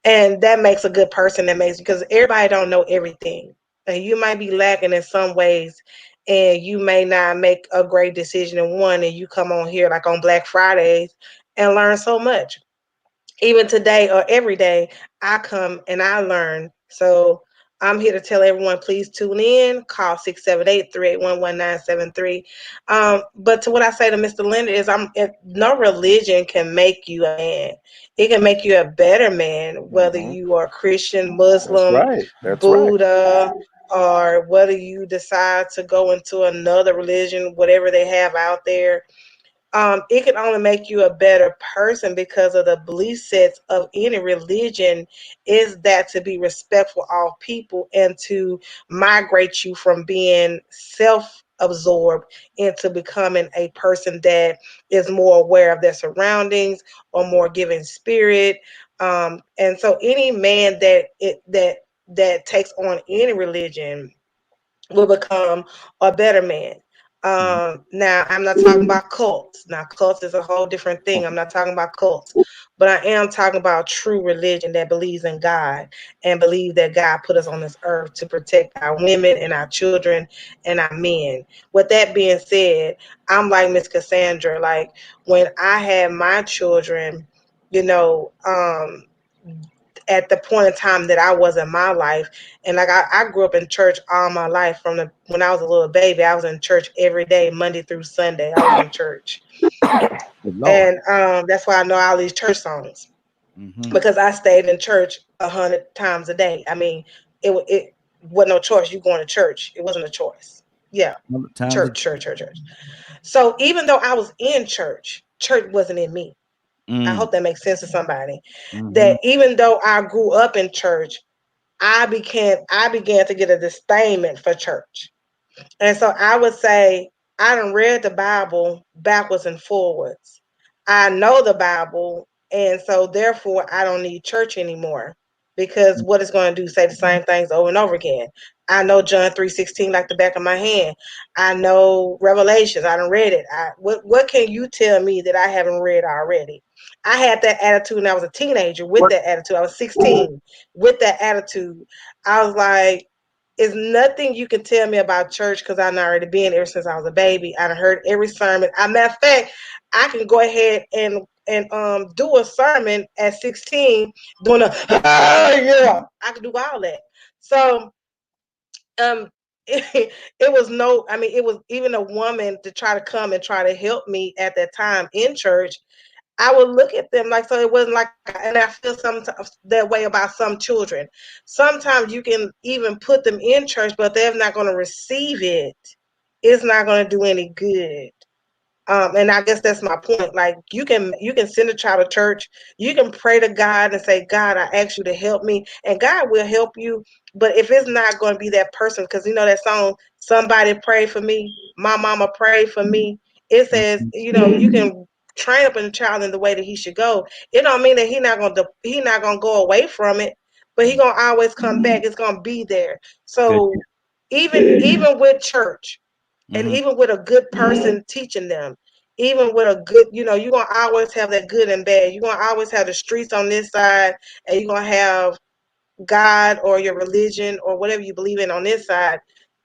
and that makes a good person. That makes because everybody don't know everything, and you might be lacking in some ways, and you may not make a great decision in one, and you come on here like on Black Fridays and learn so much. Even today or every day, I come and I learn. So I'm here to tell everyone, please tune in, call 678-381-1973. But to what I say to Mr. Leonard is no religion can make you a man. It can make you a better man, whether Hmm. you are Christian, That's Muslim, right. That's right. Buddha, or whether you decide to go into another religion, whatever they have out there. It can only make you a better person because of the belief sets of any religion is that to be respectful of all people and to migrate you from being absorb into becoming a person that is more aware of their surroundings or more giving spirit. And so any man that takes on any religion will become a better man. Now, I'm not talking about cults. Now, cults is a whole different thing. I'm not talking about cults, but I am talking about true religion that believes in God and believe that God put us on this earth to protect our women and our children and our men. With that being said, I'm like Miss Cassandra. Like when I had my children, you know, at the point in time that I was in my life. And like I grew up in church all my life when I was a little baby. I was in church every day, Monday through Sunday. I was in church. Good Lord. And that's why I know all these church songs. Mm-hmm. Because I stayed in church 100 times a day. I mean, it wasn't no choice. You going to church. It wasn't a choice. Yeah. Times. Church. So even though I was in church, church wasn't in me. I Mm. hope that makes sense to somebody. Mm-hmm. That even though I grew up in church, I began to get a disdainment for church. And so I would say I done read the Bible backwards and forwards. I know the Bible, and so therefore I don't need church anymore. Because what it's going to do, say the same things over and over again. I know John 3:16 like the back of my hand. I know Revelations. I done read it. What can you tell me that I haven't read already? I had that attitude when I was a teenager with that attitude. I was 16 with that attitude. I was like, is nothing you can tell me about church because I've already been ever since I was a baby. I've heard every sermon. As a matter of fact, I can go ahead and do a sermon at 16 doing a yeah. I can do all that. So um it was no, I mean, it was even a woman to try to come and try to help me at that time in church. I would look at them like, so it wasn't like, and I feel sometimes that way about some children. Sometimes you can even put them in church, but they're not going to receive it. It's not going to do any good. And I guess that's my point. Like you can send a child to church, you can pray to God and say, God, I ask you to help me, and God will help you. But if it's not going to be that person, because you know that song, somebody pray for me, my mama prayed for me. It says, you can train up a child in the way that he should go. It don't mean that he not gonna go away from it, but he gonna always come back. It's gonna be there. Good. So even with church, and Mm-hmm. even with a good person teaching them, even with a good, you're going to always have that good and bad. You're going to always have the streets on this side, and you're going to have God or your religion or whatever you believe in on this side,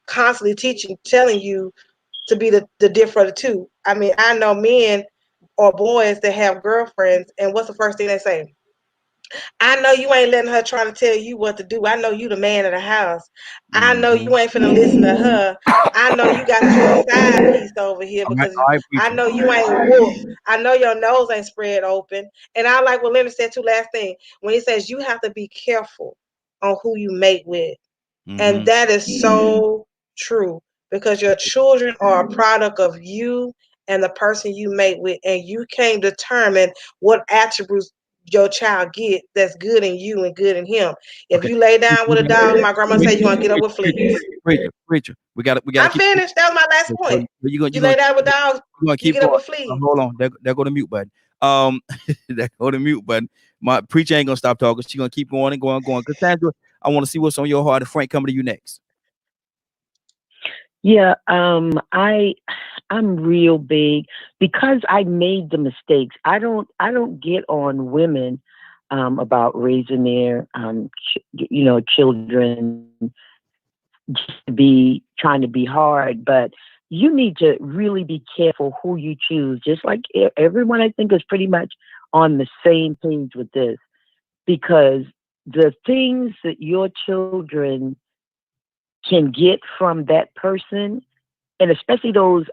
constantly teaching, telling you to be the different of the two. I mean, I know men or boys that have girlfriends, and what's the first thing they say? I know you ain't letting her try to tell you what to do. I know you the man of the house. I know Mm-hmm. you ain't finna listen to her. I know you got you a side piece over here because All right, I preacher. know you ain't whooped. I know your nose ain't spread open. And I like what Leonard said too last thing when he says you have to be careful on who you mate with. And Mm-hmm. that is so true because your children are a product of you and the person you mate with, and you can't determine what attributes your child get that's good in you and good in him. If Okay. you lay down with a dog, my grandma said Preacher, you're gonna get up with fleas. preacher. We gotta I'm keep. finished. That was my last point. You gonna You you gonna lay down with dogs, you gonna you keep get up going. with fleas. Hold on. There go the mute button. There go the mute button. My preacher ain't gonna stop talking. She gonna keep going and going and going. Cassandra, I want to see what's on your heart. And Frank, coming to you next. Yeah, I'm real big because I made the mistakes. I don't get on women about raising their children just to be trying to be hard, but you need to really be careful who you choose. Just like everyone, I think is pretty much on the same page with this because the things that your children can get from that person, and especially those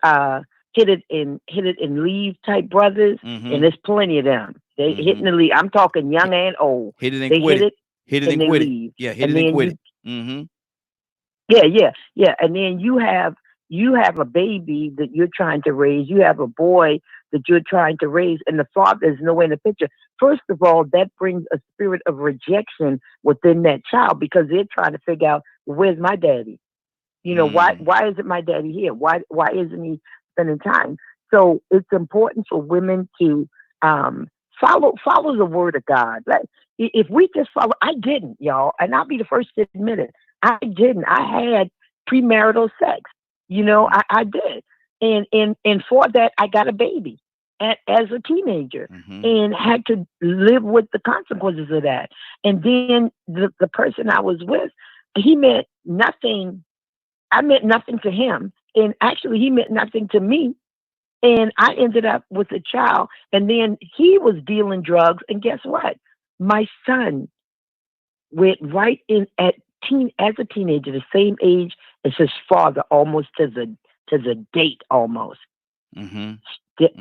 hit it and leave type brothers, Mm-hmm. and there's plenty of them. They hit Mm-hmm. and leave. I'm talking young and old. Hit it and They quit hit it. it Hit it and and they quit it. leave, Yeah, hit it and and then quit you it. Mm-hmm. yeah, and then you have a baby that you're trying to raise. You have a boy that you're trying to raise, and the father is nowhere in the picture. First of all, that brings a spirit of rejection within that child because they're trying to figure out where's my daddy. You know, why isn't my daddy here? Why isn't he spending time? So it's important for women to follow the word of God. If we just follow, I didn't, y'all, and I'll be the first to admit it. I didn't. I had premarital sex. You know, I did, and for that I got a baby as a teenager, and had to live with the consequences of that. And then the person I was with, he meant nothing. I meant nothing to him, and actually he meant nothing to me. And I ended up with a child, and then he was dealing drugs. And guess what? My son went right in as a teenager, the same age as his father, almost to the date, almost.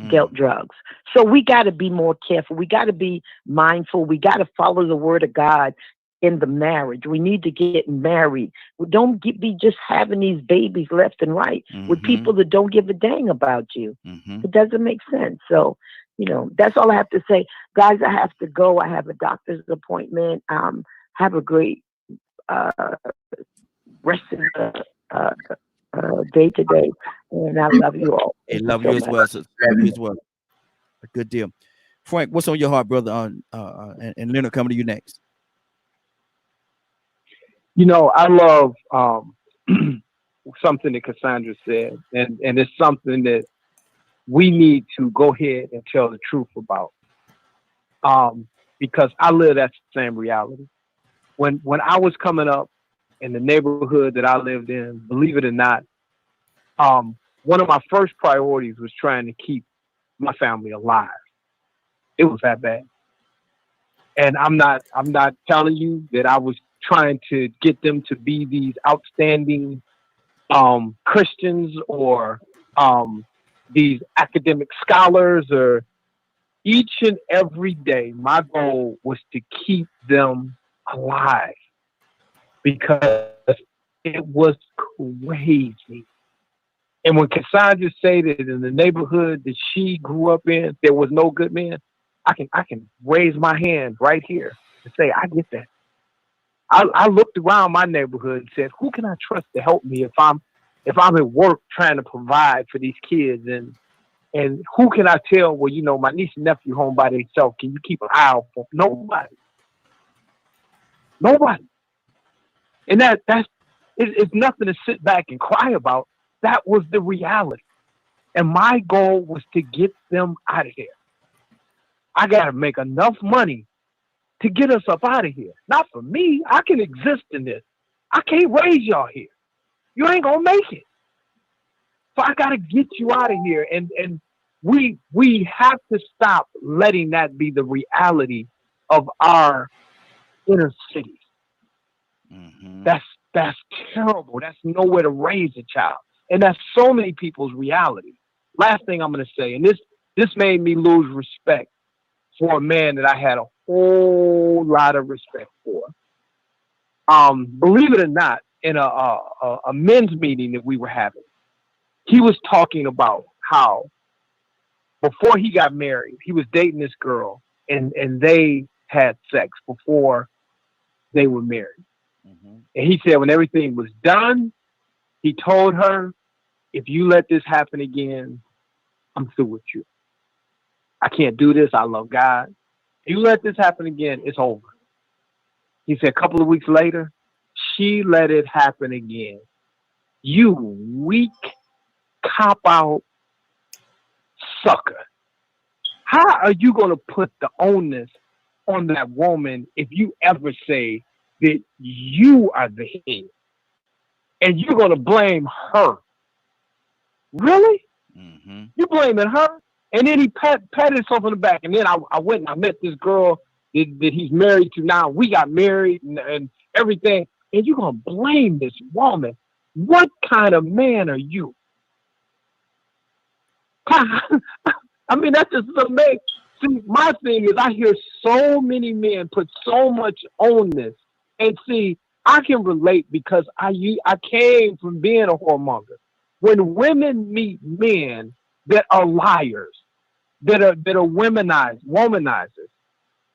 Dealt drugs. So we got to be more careful. We got to be mindful. We got to follow the word of God in the marriage. We need to get married. We don't be just having these babies left and right with people that don't give a dang about you. It doesn't make sense. So, you know, that's all I have to say. Guys, I have to go. I have a doctor's appointment. Have a great rest of the day today. And I love you all. I love you as well. Love you as well. A good deal. Frank, what's on your heart, brother? And Leonard, coming to you next. You know, I love something that Cassandra said, and it's something that we need to go ahead and tell the truth about. Because I live that same reality. When I was coming up in the neighborhood that I lived in, believe it or not, one of my first priorities was trying to keep my family alive. It was that bad. And I'm not telling you that I was trying to get them to be these outstanding Christians or these academic scholars, or each and every day my goal was to keep them alive, because it was crazy. And when Cassandra said that in the neighborhood that she grew up in, there was no good men, I can raise my hand right here and say, I get that. I looked around my neighborhood and said, who can I trust to help me if I'm at work trying to provide for these kids? And who can I tell, well, you know, my niece and nephew home by themselves, can you keep an eye out for them? Nobody. And it's nothing to sit back and cry about. That was the reality. And my goal was to get them out of here. I got to make enough money to get us up out of here. Not for me. I can exist in this. I can't raise y'all here. You ain't going to make it. So I got to get you out of here. And we have to stop letting that be the reality of our inner cities. That's terrible. That's nowhere to raise a child. And that's so many people's reality. Last thing I'm going to say, and this made me lose respect for a man that I had a whole lot of respect for. Believe it or not, in a men's meeting that we were having, he was talking about how before he got married, he was dating this girl, and they had sex before they were married. And he said when everything was done, he told her, if you let this happen again, I'm through with you. I can't do this. I love God. If you let this happen again, it's over. He said a couple of weeks later, she let it happen again. You weak, cop-out sucker. How are you going to put the onus on that woman if you ever say that you are the head? And you're going to blame her? Really? You blaming her? And then he patted himself on the back. And then I went and I met this girl that he's married to now. We got married and everything. And you're going to blame this woman? What kind of man are you? I mean, that's just amazing. See, my thing is I hear so many men put so much on this. And see, I can relate because I came from being a whoremonger. When women meet men that are liars, that are womanizers,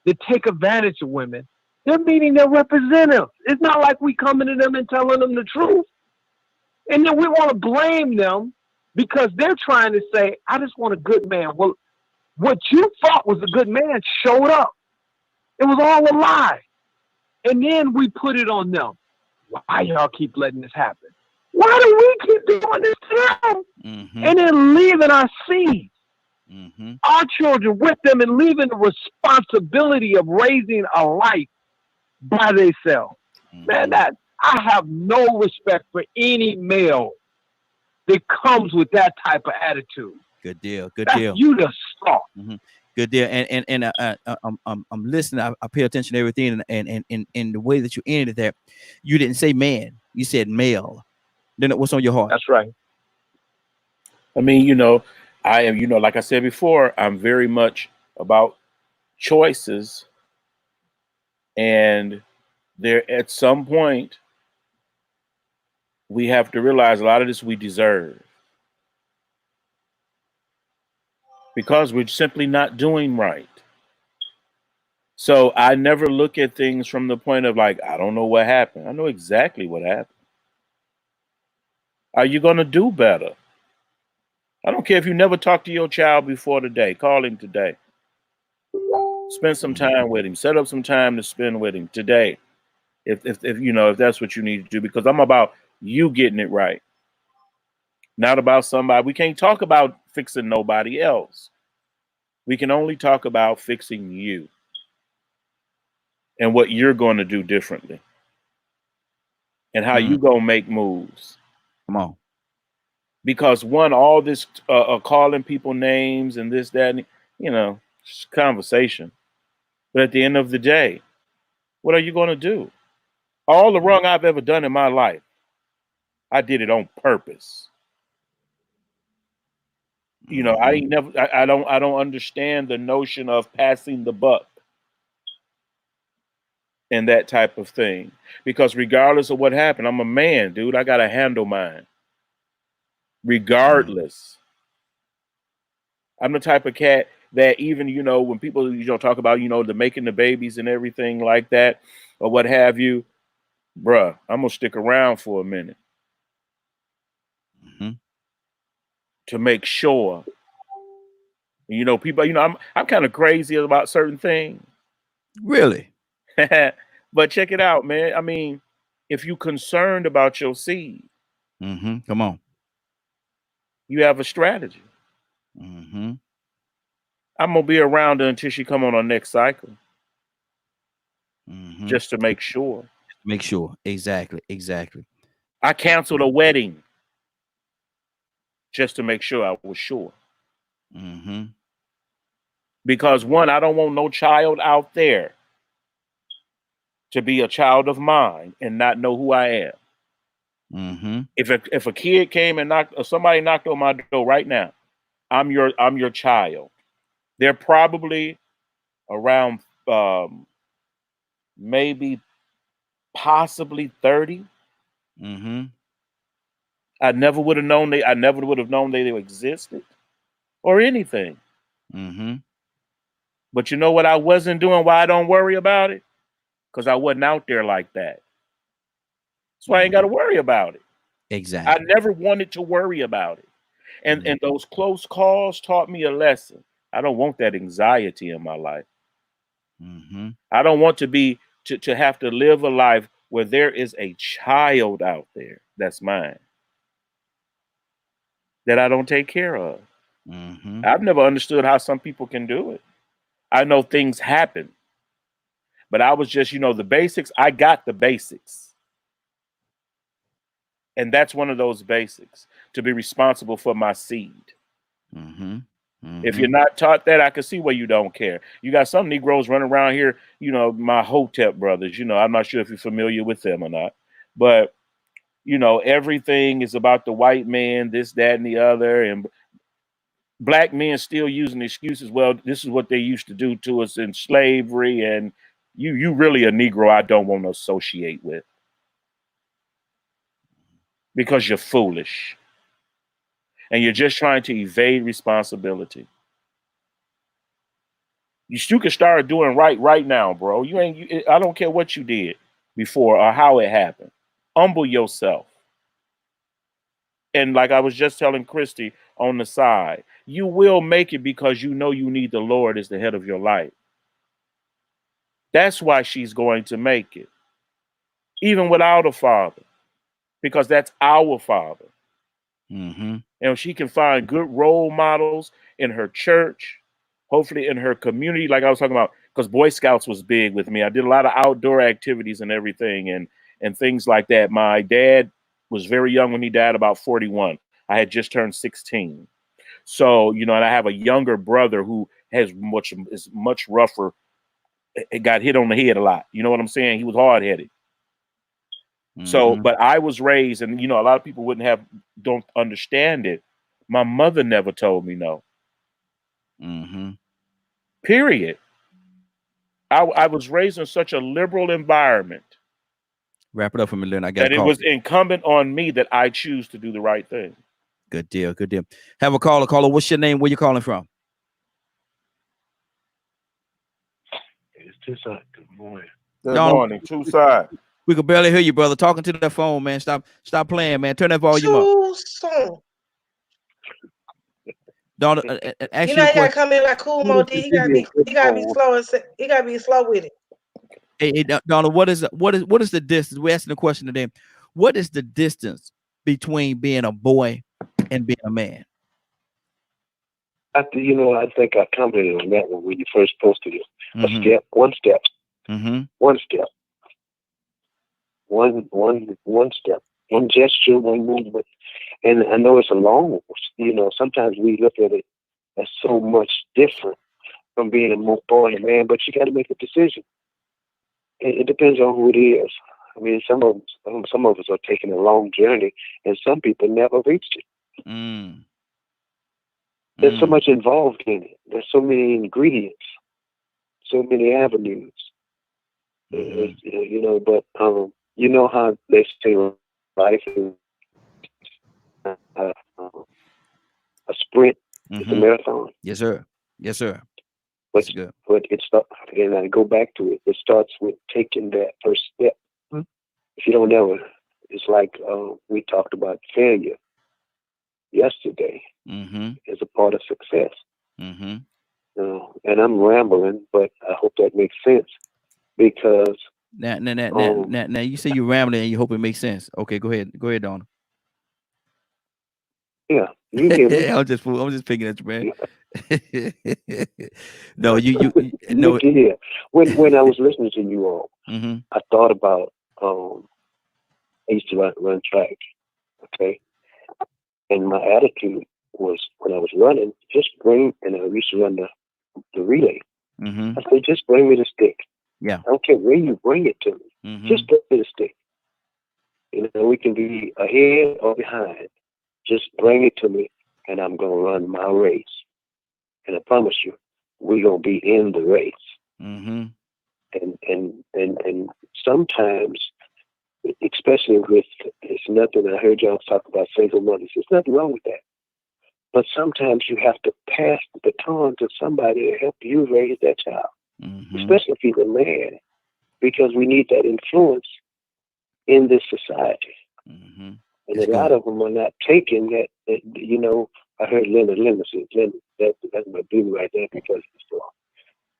that take advantage of women, they're meeting their representatives. It's not like we coming to them and telling them the truth. And then we want to blame them because they're trying to say, I just want a good man. Well, what you thought was a good man showed up. It was all a lie. And then we put it on them. Why y'all keep letting this happen? Why do we keep doing this to them? And then leaving our seed, our children with them, and leaving the responsibility of raising a life by themselves. Man, that I have no respect for any male that comes with that type of attitude. Good deal. Good That's deal. you the star. Good deal. And I'm listening. I pay attention to everything, and in the way that you ended that, you didn't say man. You said male. Then what's on your heart? That's right. I mean, you know, I am, you know, like I said before, I'm very much about choices. And there, at some point, we have to realize a lot of this we deserve because we're simply not doing right. So I never look at things from the point of like, I don't know what happened. I know exactly what happened. Are you going to do better? I don't care if you never talked to your child before today. Call him today. Spend some time with him. Set up some time to spend with him today. If you know, if that's what you need to do, because I'm about you getting it right. Not about somebody. We can't talk about fixing nobody else. We can only talk about fixing you and what you're going to do differently and how you going to make moves. Come on. Because one, all this calling people names and this, that, and, you know, it's conversation. But at the end of the day, what are you going to do? All the wrong I've ever done in my life, I did it on purpose. You know, I ain't never. I don't understand the notion of passing the buck and that type of thing. Because regardless of what happened, I'm a man, dude. I gotta handle mine. Regardless, I'm the type of cat that even, you know, when people, you know, talk about, you know, the making the babies and everything like that, or what have you, bruh, I'm gonna stick around for a minute to make sure. You know, people, you know, I'm kind of crazy about certain things. Really? But check it out, man. I mean, if you're concerned about your seed, come on, you have a strategy. I'm gonna be around her until she come on her next cycle, just to make sure. Make sure. Exactly. I canceled a wedding just to make sure I was sure. Because one, I don't want no child out there to be a child of mine and not know who I am. If a kid came and knocked, or somebody knocked on my door right now, I'm your child. They're probably around maybe possibly 30. I never would have known they existed or anything. But you know what I wasn't doing? Why I don't worry about it? Because I wasn't out there like that. That's why I ain't got to worry about it. Exactly. I never wanted to worry about it. And those close calls taught me a lesson. I don't want that anxiety in my life. I don't want to have to live a life where there is a child out there that's mine that I don't take care of. I've never understood how some people can do it. I know things happen, but I was just, you know, the basics. I got the basics. And that's one of those basics, to be responsible for my seed. If you're not taught that, I can see why you don't care. You got some Negroes running around here, you know, my Hotep brothers, you know, I'm not sure if you're familiar with them or not, but, you know, everything is about the white man, this, that, and the other. And black men still using excuses. Well, this is what they used to do to us in slavery. And you really a Negro I don't want to associate with, because you're foolish and you're just trying to evade responsibility. You can start doing right now, bro. I don't care what you did before or how it happened. Humble yourself. And like I was just telling Christy on the side, you will make it because you know you need the Lord as the head of your life. That's why she's going to make it, even without a father, because that's our Father. And she can find good role models in her church, hopefully in her community, like I was talking about, because Boy Scouts was big with me. I did a lot of outdoor activities and everything and things like that. My dad was very young when he died, about 41. I had just turned 16. So, and I have a younger brother who is much rougher. It got hit on the head a lot. You know what I'm saying? He was hard-headed. So, but I was raised, and a lot of people don't understand it. My mother never told me no. Period. I was raised in such a liberal environment. Wrap it up for me, Lynn. I got that it was incumbent on me that I choose to do the right thing. Good deal. Good deal. Have a caller. Caller, what's your name? Where you calling from? It's Tucson. Good morning. Good morning. Tucson. We could barely hear you, brother. Talking to that phone, man. Stop playing, man. Turn that volume up. Tucson. Donna, you gotta come in like Cool Mo D. He gotta be slow. He gotta be slow with it. Hey, Donna, what is the distance? We're asking the question today. What is the distance between being a boy and being a man? I think I commented on that one when you first posted it. One step. One step. One step. One gesture, one movement. And I know it's a long, sometimes we look at it as so much different from being a boy and man, but you got to make a decision. It depends on who it is. I mean, some of us are taking a long journey, and some people never reached it. There's so much involved in it. There's so many ingredients, so many avenues. But you know how they say life is a sprint, it's a marathon. Yes, sir. Yes, sir. But it starts, and I go back to it. It starts with taking that first step. If you don't ever, it's like we talked about failure yesterday as a part of success. And I'm rambling, but I hope that makes sense because now you say you're rambling and you hope it makes sense. Okay, go ahead, Donna. Yeah, you hear me. I'm just picking at you, man. No, you no. When I was listening to you all, I thought about I used to run track, okay, and my attitude was when I was running, and I used to run the relay. I said, just bring me the stick. Yeah, I don't care where you bring it to me. Just bring me the stick. We can be ahead or behind. Just bring it to me, and I'm gonna run my race. And I promise you, we're gonna be in the race. And sometimes, especially with it's nothing. I heard y'all talk about single mothers. There's nothing wrong with that. But sometimes you have to pass the baton to somebody to help you raise that child, especially if he's a man, because we need that influence in this society. And a lot of them are not taking that. I heard Leonard say, that's my dude right there because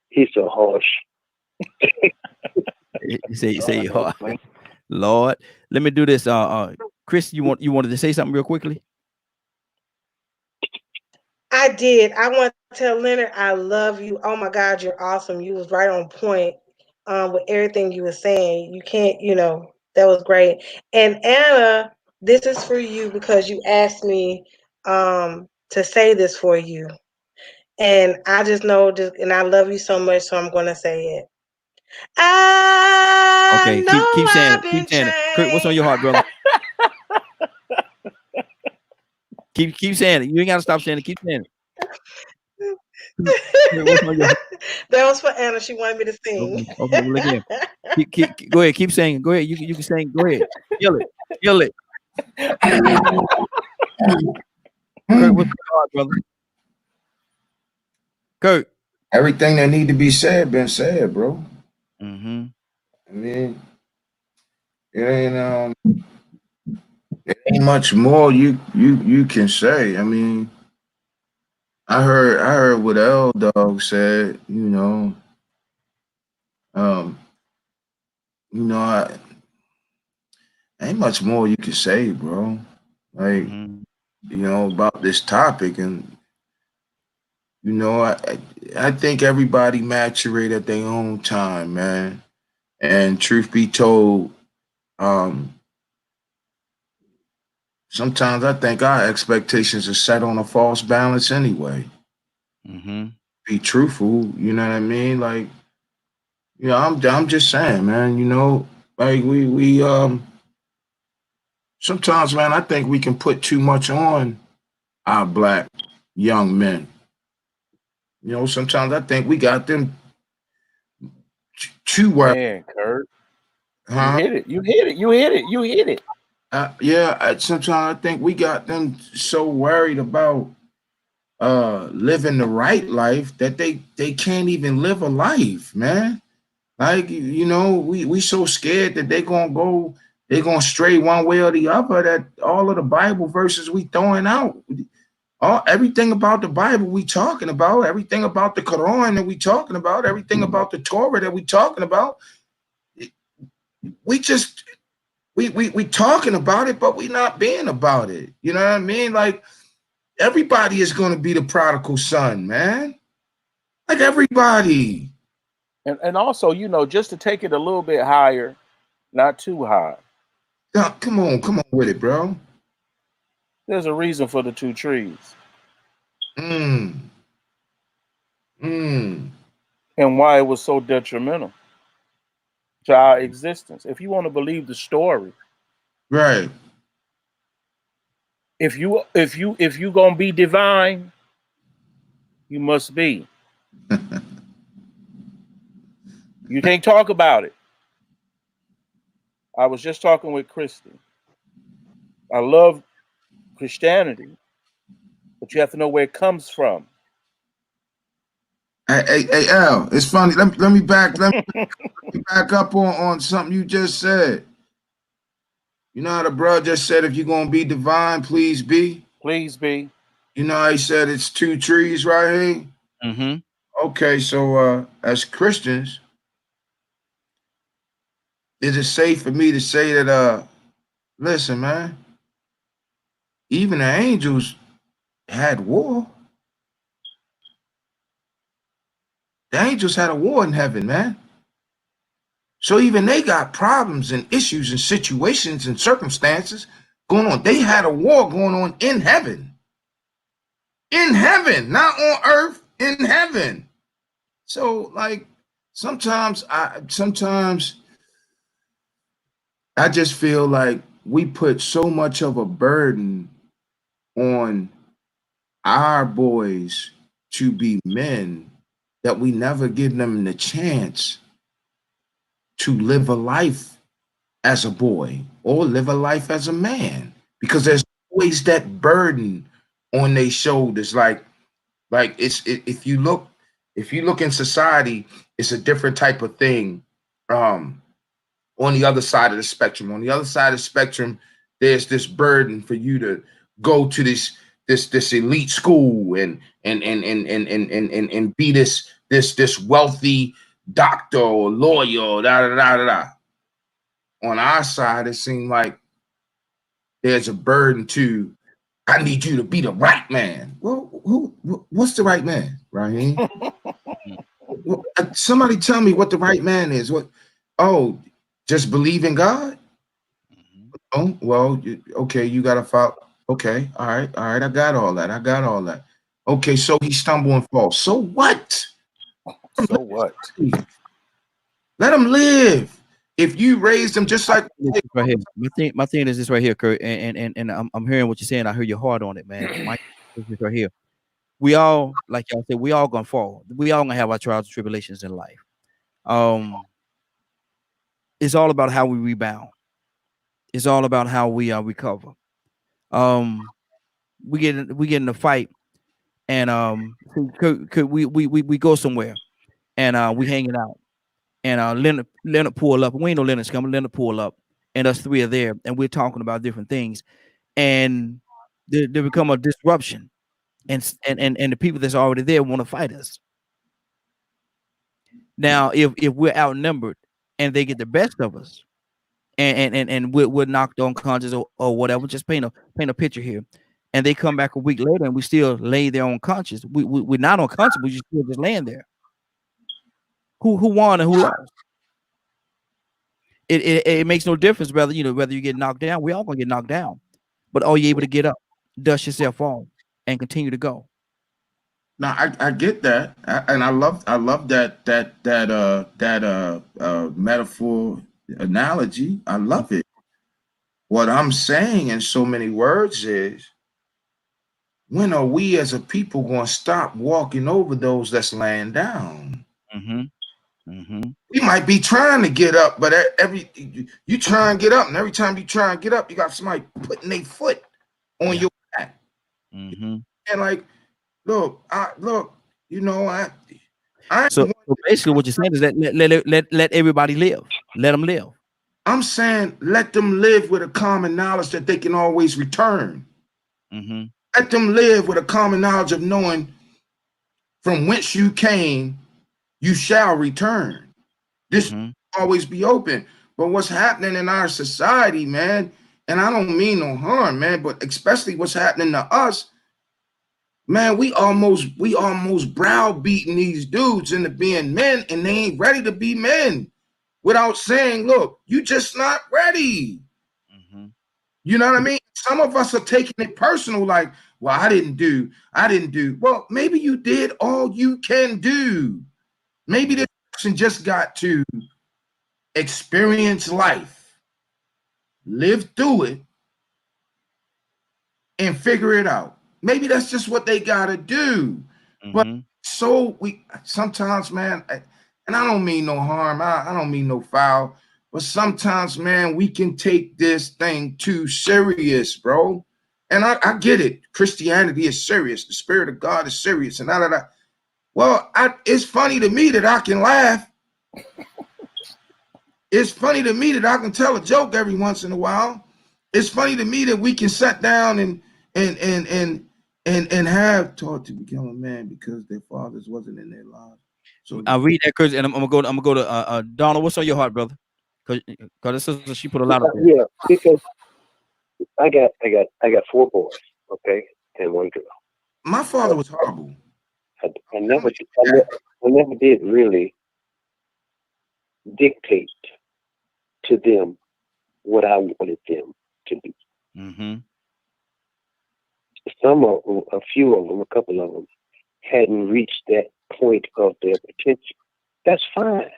he's so harsh. You say harsh. Lord, let me do this. Chris, you wanted to say something real quickly? I did. I want to tell Leonard, I love you. Oh my God, you're awesome. You was right on point with everything you were saying. You can't, that was great. And Anna, this is for you because you asked me to say this for you. And I just know and I love you so much, so I'm gonna say it. I know keep saying I've it. been Keep saying it. Kurt, what's on your heart, brother? keep saying it. You ain't gotta stop saying it. Keep saying it. That was for Anna. She wanted me to sing. Okay. Well, again. Go ahead. Keep saying. Go ahead. You can sing. Go ahead. Kill it. Kurt, what's your heart, brother? Kurt. Everything that need to be said been said, bro. I mean, it ain't Ain't much more you can say. I mean, I heard what L Dog said. Um, I ain't much more you can say, bro. Like, Mm-hmm. about this topic, and I think everybody maturate at their own time, man. And truth be told, um, sometimes I think our expectations are set on a false balance anyway. Mm-hmm. Be truthful, you know what I mean? Like, I'm just saying, man. Like we sometimes, man, I think we can put too much on our black young men. Sometimes I think we got them too worried, Man, Kurt, you huh? hit it. You hit it. You hit it. You hit it. Yeah, sometimes I think we got them so worried about living the right life that they can't even live a life, man. Like, we so scared that they gonna stray one way or the other, that all of the Bible verses we throwing out, everything about the Bible we talking about, everything about the Quran that we talking about, everything about the Torah that we talking about, we just we talking about it, but we not being about it. You know what I mean? Like, everybody is gonna be the prodigal son, man. Like, everybody. And also, just to take it a little bit higher, not too high. Now, come on with it, bro. There's a reason for the two trees Mm, mm. and why it was so detrimental to our existence. If you want to believe the story, Right. if you gonna be divine, you must be. You can't talk about it. I was just talking with Christy. I love Christianity, but you have to know where it comes from. Hey, Al, it's funny. Let me back up on something you just said. You know how the bro just said, if you're gonna be divine, please be. Please be. You know how he said it's two trees right here? Mm-hmm. Okay, so as Christians, is it safe for me to say that listen, man, even the angels had war. The angels had a war in heaven, man. So even they got problems and issues and situations and circumstances going on. They had a war going on in heaven. In heaven, not on earth, in heaven. So, like, sometimes I just feel like we put so much of a burden on our boys to be men that we never give them the chance to live a life as a boy or live a life as a man, because there's always that burden on their shoulders. Like if you look in society, it's a different type of thing. um on the other side of the spectrum. On the other side of the spectrum, there's this burden for you to go to this elite school and be this wealthy doctor or lawyer or da da da da da. On our side, it seemed like there's a burden to, I need you to be the right man. Well, what's the right man, Raheem? Somebody tell me what the right man is. What? Oh, just believe in God? Mm-hmm. Oh, well, okay, you got to follow. Okay, all right, I got all that. I got all that. Okay, so he stumble and fall. So what? So what? Let him live. If you raised him just like, Right here. My thing is this right here, Kurt, and I'm hearing what you're saying. I hear your heart on it, man. My is this right here. We all, like y'all said, we all gonna fall. We all gonna have our trials and tribulations in life. Um, it's all about how we rebound. It's all about how we recover. Um, we get in a fight, and we go somewhere, and we hanging out, and Leonard pull up. We ain't no Leonard's coming. Leonard pull up, and us three are there, and we're talking about different things, and there become a disruption, and the people that's already there want to fight us. Now, if we're outnumbered and they get the best of us, and we're knocked unconscious or whatever, just paint a picture here, and they come back a week later and we still lay there unconscious. We're not unconscious, we still just laying there. Who won and who lost? It makes no difference whether you get knocked down. We all gonna get knocked down, but are you able to get up, dust yourself off, and continue to go? Now I get that, and I love that metaphor analogy. I love it. What I'm saying in so many words is, when are we as a people going to stop walking over those that's laying down? We might be trying to get up, but you try and get up, and every time you try and get up, you got somebody putting their foot on your back. And like, look, So basically, what you're saying is that let everybody live. Let them live. I'm saying let them live with a common knowledge that they can always return. Let them live with a common knowledge of knowing from whence you came, you shall return. This will always be open. But what's happening in our society, man, and I don't mean no harm, man, but especially what's happening to us, man, we almost browbeating these dudes into being men, and they ain't ready to be men without saying, look, you just not ready. You know what I mean? Some of us are taking it personal, like, well, I didn't do. Well, maybe you did all you can do. Maybe this person just got to experience life, live through it, and figure it out. Maybe that's just what they got to do. But so we sometimes, man, and I don't mean no harm. I don't mean no foul. But sometimes, man, we can take this thing too serious, bro. And I get it. Christianity is serious. The Spirit of God is serious. And that. Well, it's funny to me that I can laugh. It's funny to me that I can tell a joke every once in a while. It's funny to me that we can sit down and have taught to become a man because their fathers wasn't in their lives. So I'll read that, Chris, and I'm gonna go to Donald. What's on your heart, brother? Because this sister, she put a lot of there. Yeah, because I got 4 boys, okay, and 1 girl. My father was horrible. I never did really dictate to them what I wanted them to be. A few of them, a couple of them, hadn't reached that point of their potential. That's fine.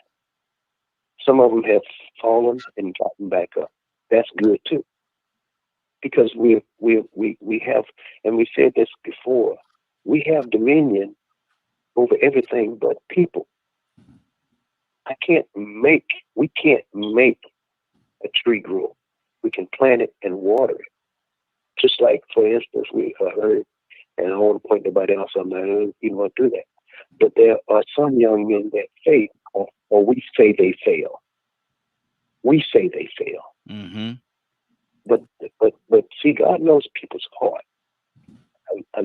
Some of them have fallen and gotten back up. That's good too, because we have, and we said this before, we have dominion over everything but people. We can't make a tree grow. We can plant it and water it. Just like, for instance, we heard, and I don't want to point nobody else, I'm not even going to do that. But there are some young men that fail, or we say they fail. We say they fail. But see, God knows people's heart. I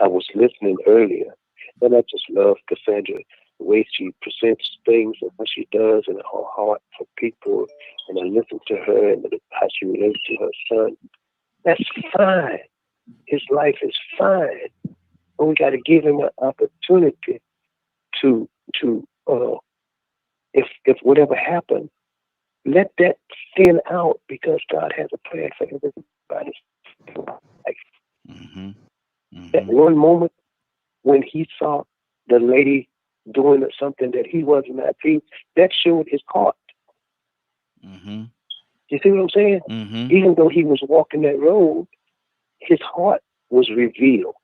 was listening earlier, and I just love Cassandra, the way she presents things and what she does in her heart for people. And I listen to her and how she relates to her son. That's fine. His life is fine. But we got to give him an opportunity to if whatever happened, let that thin out, because God has a plan for everybody's life. That one moment when he saw the lady doing something that he wasn't happy, that showed his heart. You see what I'm saying? Even though he was walking that road, his heart was revealed.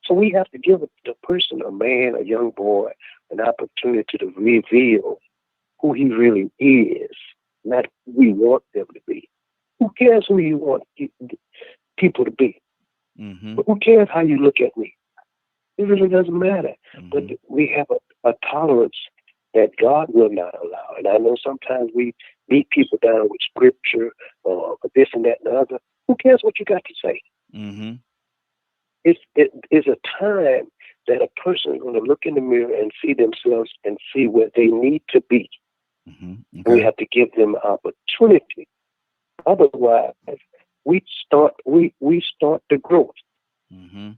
So we have to give the person, a man, a young boy, an opportunity to reveal who he really is, not who we want them to be. Who cares who you want people to be? But who cares how you look at me? It really doesn't matter. But we have a tolerance that God will not allow. And I know sometimes we beat people down with scripture or this and that and the other. Who cares what you got to say? Mm-hmm. It is a time that a person is going to look in the mirror and see themselves and see where they need to be. Mm-hmm. Okay. And we have to give them opportunity. Otherwise, we start the growth. Mm-hmm.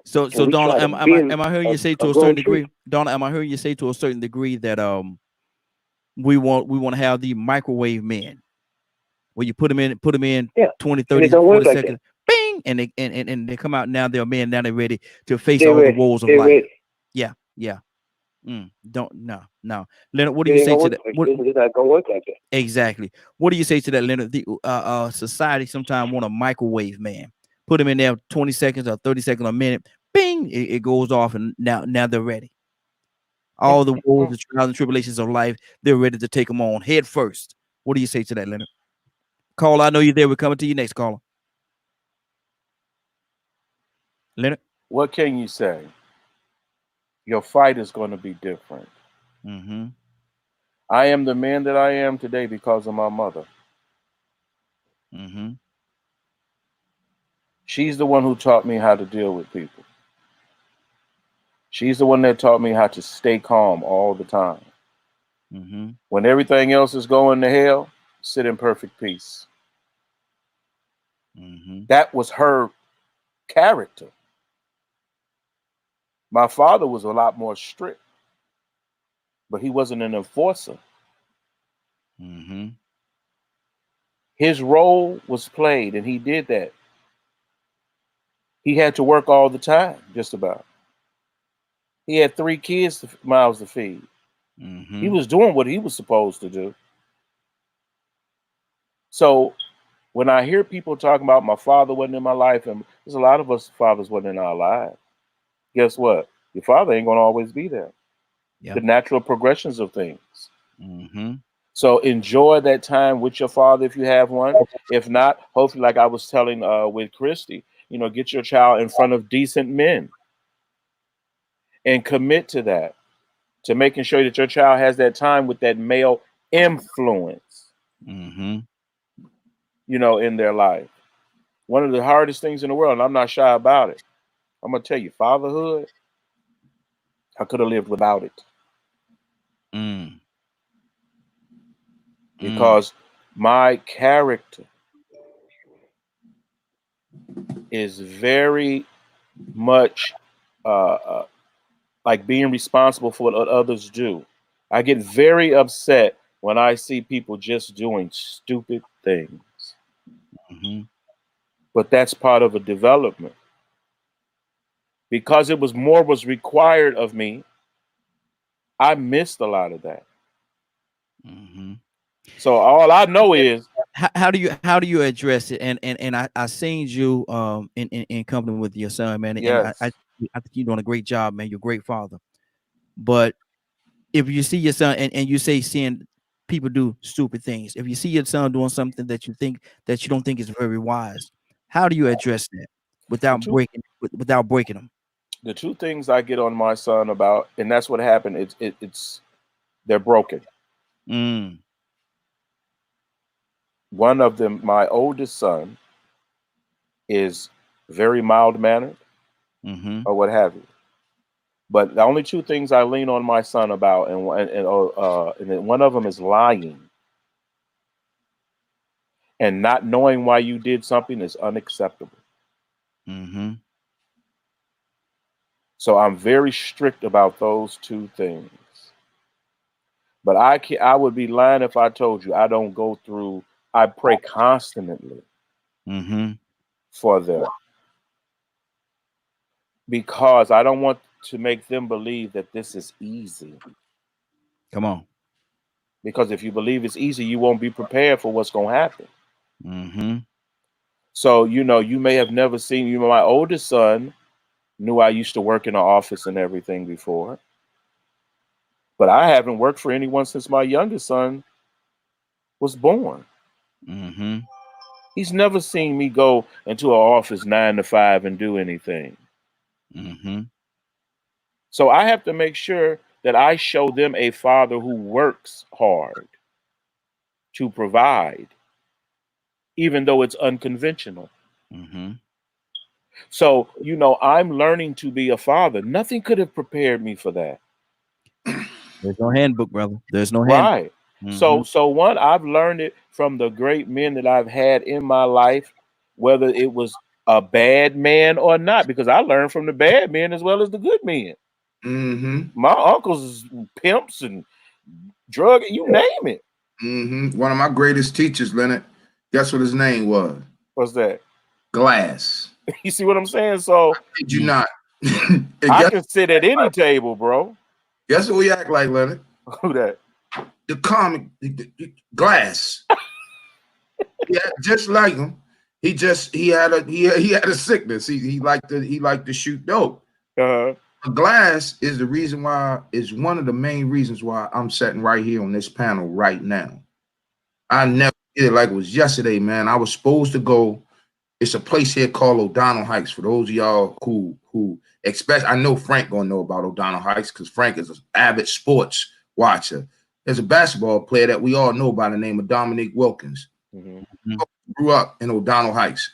So And we Donna, try to am I bend hearing you say to a a certain grown tree. degree, Donna, am I hearing you say to a certain degree that we want to have the microwave men where you put them in Yeah. 20, And 30, it don't 40 work like that. seconds, bing, and they come out, now they're men, now they're ready to face They're all the ready. woes of They're life. ready. Yeah. Don't no. Leonard, what do It you ain't say gonna to work that? like it's not gonna work like that. Exactly. What do you say to that, Leonard? The society sometimes want a microwave man. Put them in there 20 seconds or 30 seconds or a minute, bing, it goes off, and now they're ready. All the woes, the trials and tribulations of life, they're ready to take them on head first. What do you say to that, Leonard? Caller, I know you're there. We're coming to you next, caller. Leonard? What can you say? Your fight is going to be different. Mm-hmm. I am the man that I am today because of my mother. Mm-hmm. She's the one who taught me how to deal with people. She's the one that taught me how to stay calm all the time. Mm-hmm. When everything else is going to hell, sit in perfect peace. Mm-hmm. That was her character. My father was a lot more strict, but he wasn't an enforcer. Mm-hmm. His role was played, and he did that. He had to work all the time, just about. He had 3 kids, mouths to feed. Mm-hmm. He was doing what he was supposed to do. So when I hear people talking about my father wasn't in my life, and there's a lot of us fathers wasn't in our lives, guess what? Your father ain't gonna always be there. Yeah. The natural progressions of things. Mm-hmm. So enjoy that time with your father if you have one. If not, hopefully, like I was telling with Christy, get your child in front of decent men and commit to that, to making sure that your child has that time with that male influence, Mm-hmm. in their life. One of the hardest things in the world, and I'm not shy about it. I'm gonna tell you, fatherhood, I could have lived without it. Mm. Because my character is very much like being responsible for what others do. I get very upset when I see people just doing stupid things. Mm-hmm. But that's part of a development. Because it was more was required of me, I missed a lot of that. Mm-hmm. So all I know is How do you address it? And I seen you in company with your son, man, and I yes. I think you're doing a great job, man. You're a great father. But if you see your son and you say seeing people do stupid things, if you see your son doing something that you don't think is very wise, how do you address that The without two breaking them? the two things I get on my son about, and that's what happened, it's they're broken. Mm. One of them, my oldest son, is very mild mannered Mm-hmm. or what have you. But the only two things I lean on my son about, and then one of them is lying, and not knowing why you did something is unacceptable. Mm-hmm. So I'm very strict about those two things. But I would be lying if I told you I don't go through. I pray constantly Mm-hmm. for them because I don't want to make them believe that this is easy. Come on. Because if you believe it's easy, you won't be prepared for what's going to happen. Mm-hmm. So, you may have never seen, my oldest son knew I used to work in the office and everything before. But I haven't worked for anyone since my youngest son was born. Mm-hmm. He's never seen me go into an office 9 to 5 and do anything. Mm-hmm. So I have to make sure that I show them a father who works hard to provide, even though it's unconventional. Mm-hmm. So, you know, I'm learning to be a father. Nothing could have prepared me for that. There's no handbook, brother. There's no handbook. Right. Mm-hmm. So one, I've learned it from the great men that I've had in my life, whether it was a bad man or not, because I learned from the bad men as well as the good men. Mm-hmm. My uncles is pimps and drug, you name it. Mm-hmm. One of my greatest teachers, Leonard. Guess what his name was? What's that? Glass. You see what I'm saying? So Did you not? And I guess, can sit at any table, bro. guess what we act like, Leonard? Who that? The comic Glass. Yeah, just like him. He had a sickness. He liked to shoot dope. Uh-huh. Glass is one of the main reasons why I'm sitting right here on this panel right now. I never did it like it was yesterday, man. I was supposed to go. It's a place here called O'Donnell Heights. For those of y'all who expect, I know Frank gonna know about O'Donnell Heights because Frank is an avid sports watcher. There's a basketball player that we all know by the name of Dominique Wilkins. Mm-hmm. Grew up in O'Donnell Heights.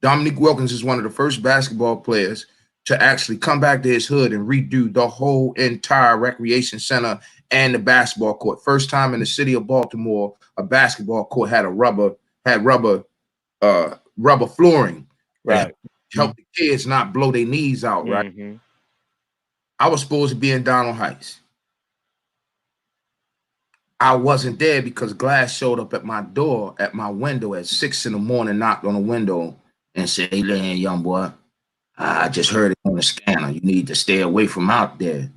Dominique Wilkins is one of the first basketball players to actually come back to his hood and redo the whole entire recreation center and the basketball court. First time in the city of Baltimore, a basketball court had rubber flooring. Right. Help the kids not blow their knees out, right? Mm-hmm. I was supposed to be in Donald Heights. I wasn't there because Glass showed up at my door, at my window at 6 a.m, knocked on the window and said, "Hey, Lynn, young boy, I just heard it on the scanner. You need to stay away from out there."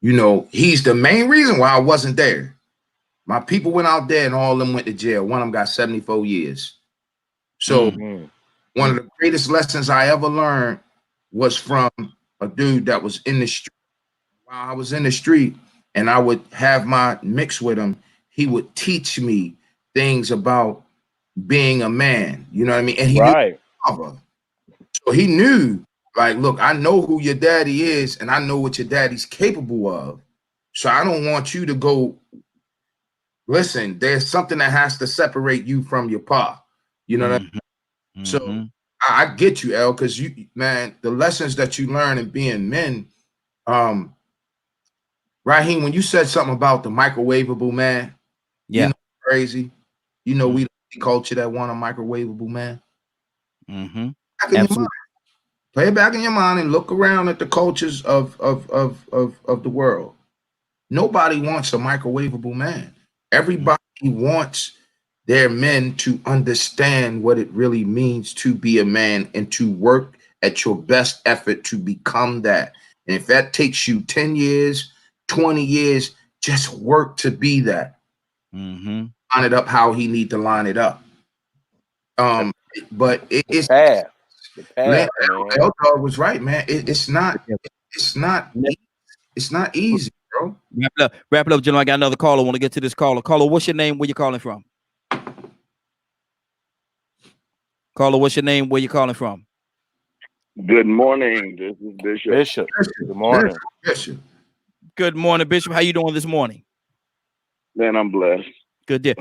You know, he's the main reason why I wasn't there. My people went out there and all of them went to jail. One of them got 74 years. So one of the greatest lessons I ever learned was from a dude that was in the street. While I was in the street and I would have my mix with him, he would teach me things about being a man. You know what I mean? And he Right. knew, so he knew, like, look, I know who your daddy is and I know what your daddy's capable of. So I don't want you to go, listen, there's something that has to separate you from your pa. You know what I mean? So I get you, L, because you, man, the lessons that you learn in being men, Raheem, when you said something about the microwavable man, you know, crazy. You know, we the culture that want a microwavable man. Back in your mind. Play it back in your mind and look around at the cultures of the world. Nobody wants a microwavable man. Everybody wants their men to understand what it really means to be a man and to work at your best effort to become that. And if that takes you 10 years, 20 years, just work to be that. Line it up how he need to line it up. But it's the path, L-Dog was right, man. It's not easy, bro. Wrap it up, gentlemen. I got another caller. I want to get to this caller. Caller, what's your name? Where you calling from? Caller, what's your name? Where you calling from? Good morning. This is Bishop. Good morning. Bishop. Good morning, Bishop. How you doing this morning? Man, I'm blessed. Good day.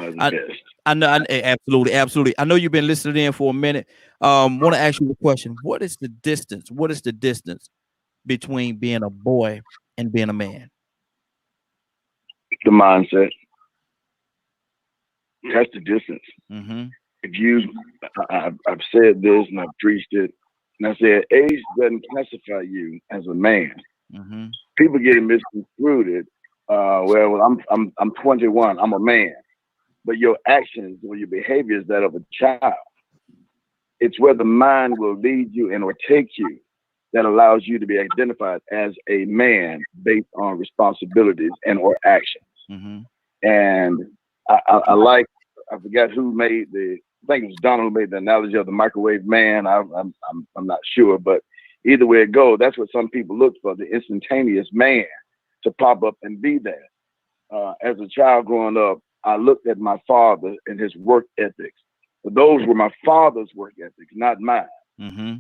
I know, absolutely. I know you've been listening in for a minute. Want to ask you a question. What is the distance? What is the distance between being a boy and being a man? The mindset. That's the distance. If you, I've said this and I've preached it, and I said age doesn't classify you as a man. People get misconstrued. Well, I'm 21. I'm a man, but your actions or your behavior is that of a child. It's where the mind will lead you and or take you that allows you to be identified as a man based on responsibilities and or actions. And I forgot who made I think it was Donald who made the analogy of the microwave man. I'm not sure, but either way it goes, that's what some people look for, the instantaneous man to pop up and be there. As a child growing up, I looked at my father and his work ethics. But those were my father's work ethics, not mine.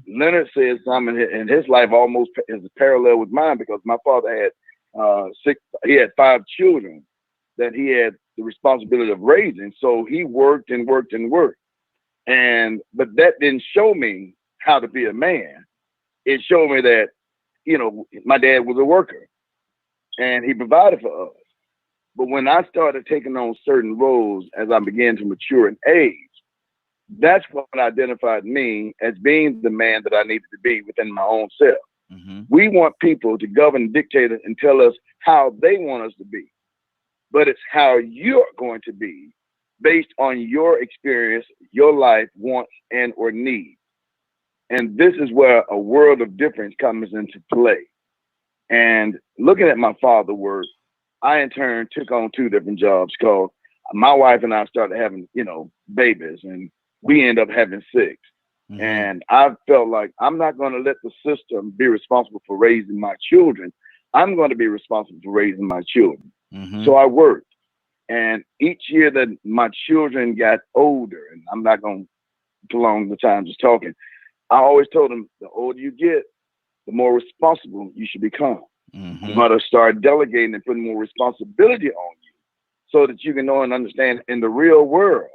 Leonard said something, and his life almost is parallel with mine because my father had He had 5 children that he had the responsibility of raising. So he worked and worked and worked. But that didn't show me how to be a man. It showed me that, my dad was a worker and he provided for us. But when I started taking on certain roles as I began to mature in age, that's what identified me as being the man that I needed to be within my own self. We want people to govern, dictate, and tell us how they want us to be. But it's how you're going to be based on your experience, your life, wants, and or needs. And this is where a world of difference comes into play. And looking at my father work, I in turn took on 2 different jobs because my wife and I started having, babies, and we end up having 6. And I felt like I'm not going to let the system be responsible for raising my children. I'm going to be responsible for raising my children. So I worked. And each year that my children got older, and I'm not going to prolong the time just talking, I always told them, the older you get, the more responsible you should become. I'm going to start delegating and putting more responsibility on you so that you can know and understand in the real world,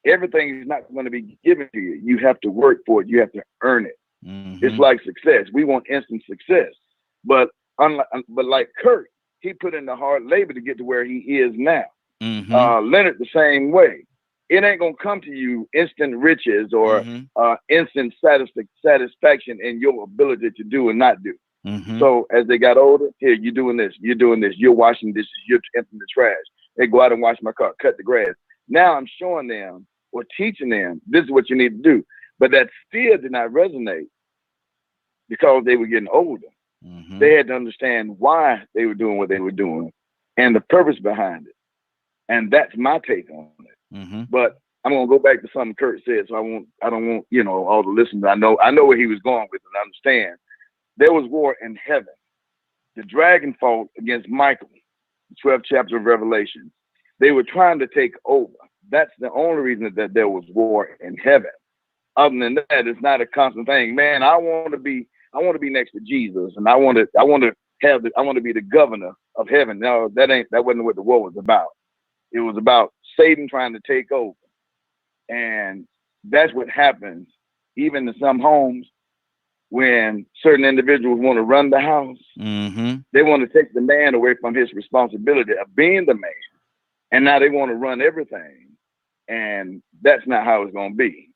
everything is not going to be given to you. You have to work for it. You have to earn it. It's like success. We want instant success. But like Kurt, he put in the hard labor to get to where he is now. Leonard, the same way. It ain't going to come to you instant riches or instant satisfaction in your ability to do and not do. So as they got older, here, you're doing this, you're washing dishes, you're emptying the trash. They go out and wash my car, cut the grass. Now I'm showing them or teaching them, this is what you need to do. But that still did not resonate because they were getting older. They had to understand why they were doing what they were doing and the purpose behind it. And that's my take on it. But I'm gonna go back to something Kurt said, so I don't want all the listeners. I know where he was going with it. I understand. There was war in heaven. The dragon fought against Michael, the 12th chapter of Revelation. They were trying to take over. That's the only reason that there was war in heaven. Other than that, it's not a constant thing. Man, I want to be next to Jesus, and I want to be the governor of heaven. No, that wasn't what the war was about. It was about Satan trying to take over. And that's what happens even in some homes when certain individuals want to run the house. They want to take the man away from his responsibility of being the man. And now they want to run everything. And that's not how it's going to be.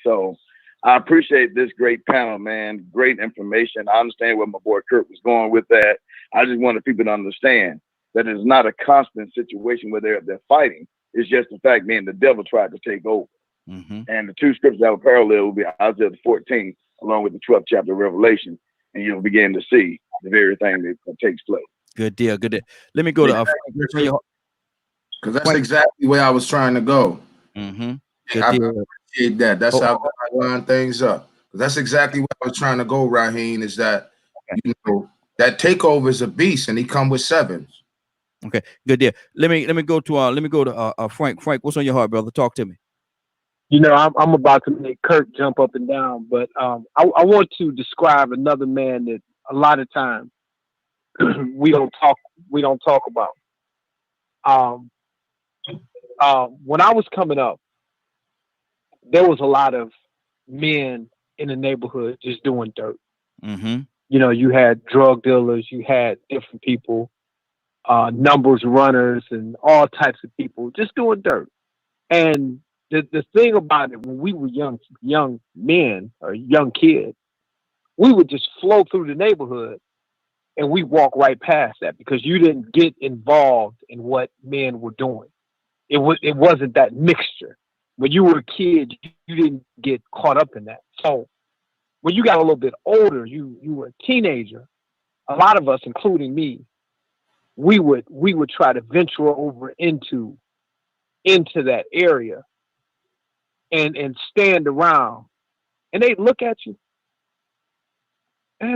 So I appreciate this great panel, man. Great information. I understand where my boy Kurt was going with that. I just wanted people to understand that it's not a constant situation where they're fighting. It's just the fact, man, the devil tried to take over. And the 2 scriptures that were parallel will be Isaiah 14, along with the 12th chapter of Revelation. And you'll begin to see the very thing that takes place. Good deal. Good deal. Let me go to because that's exactly where I was trying to go. Good I deal. appreciate that. That's how I line things up. That's exactly what I was trying to go, Raheem, is that that takeover is a beast and he come with 7s. Okay, good deal. Let me go to Frank. Frank, what's on your heart, brother? Talk to me. I'm about to make Kurt jump up and down, but I want to describe another man that a lot of times we don't talk about. When I was coming up, there was a lot of men in the neighborhood just doing dirt. You had drug dealers, you had different people, numbers runners, and all types of people just doing dirt. And the thing about it, when we were young men or young kids, we would just flow through the neighborhood and we walk right past that because you didn't get involved in what men were doing. It wasn't that mixture. When you were a kid, you didn't get caught up in that. So when you got a little bit older, you were a teenager. A lot of us, including me, we would try to venture over into that area and stand around, and they'd look at you. Hey,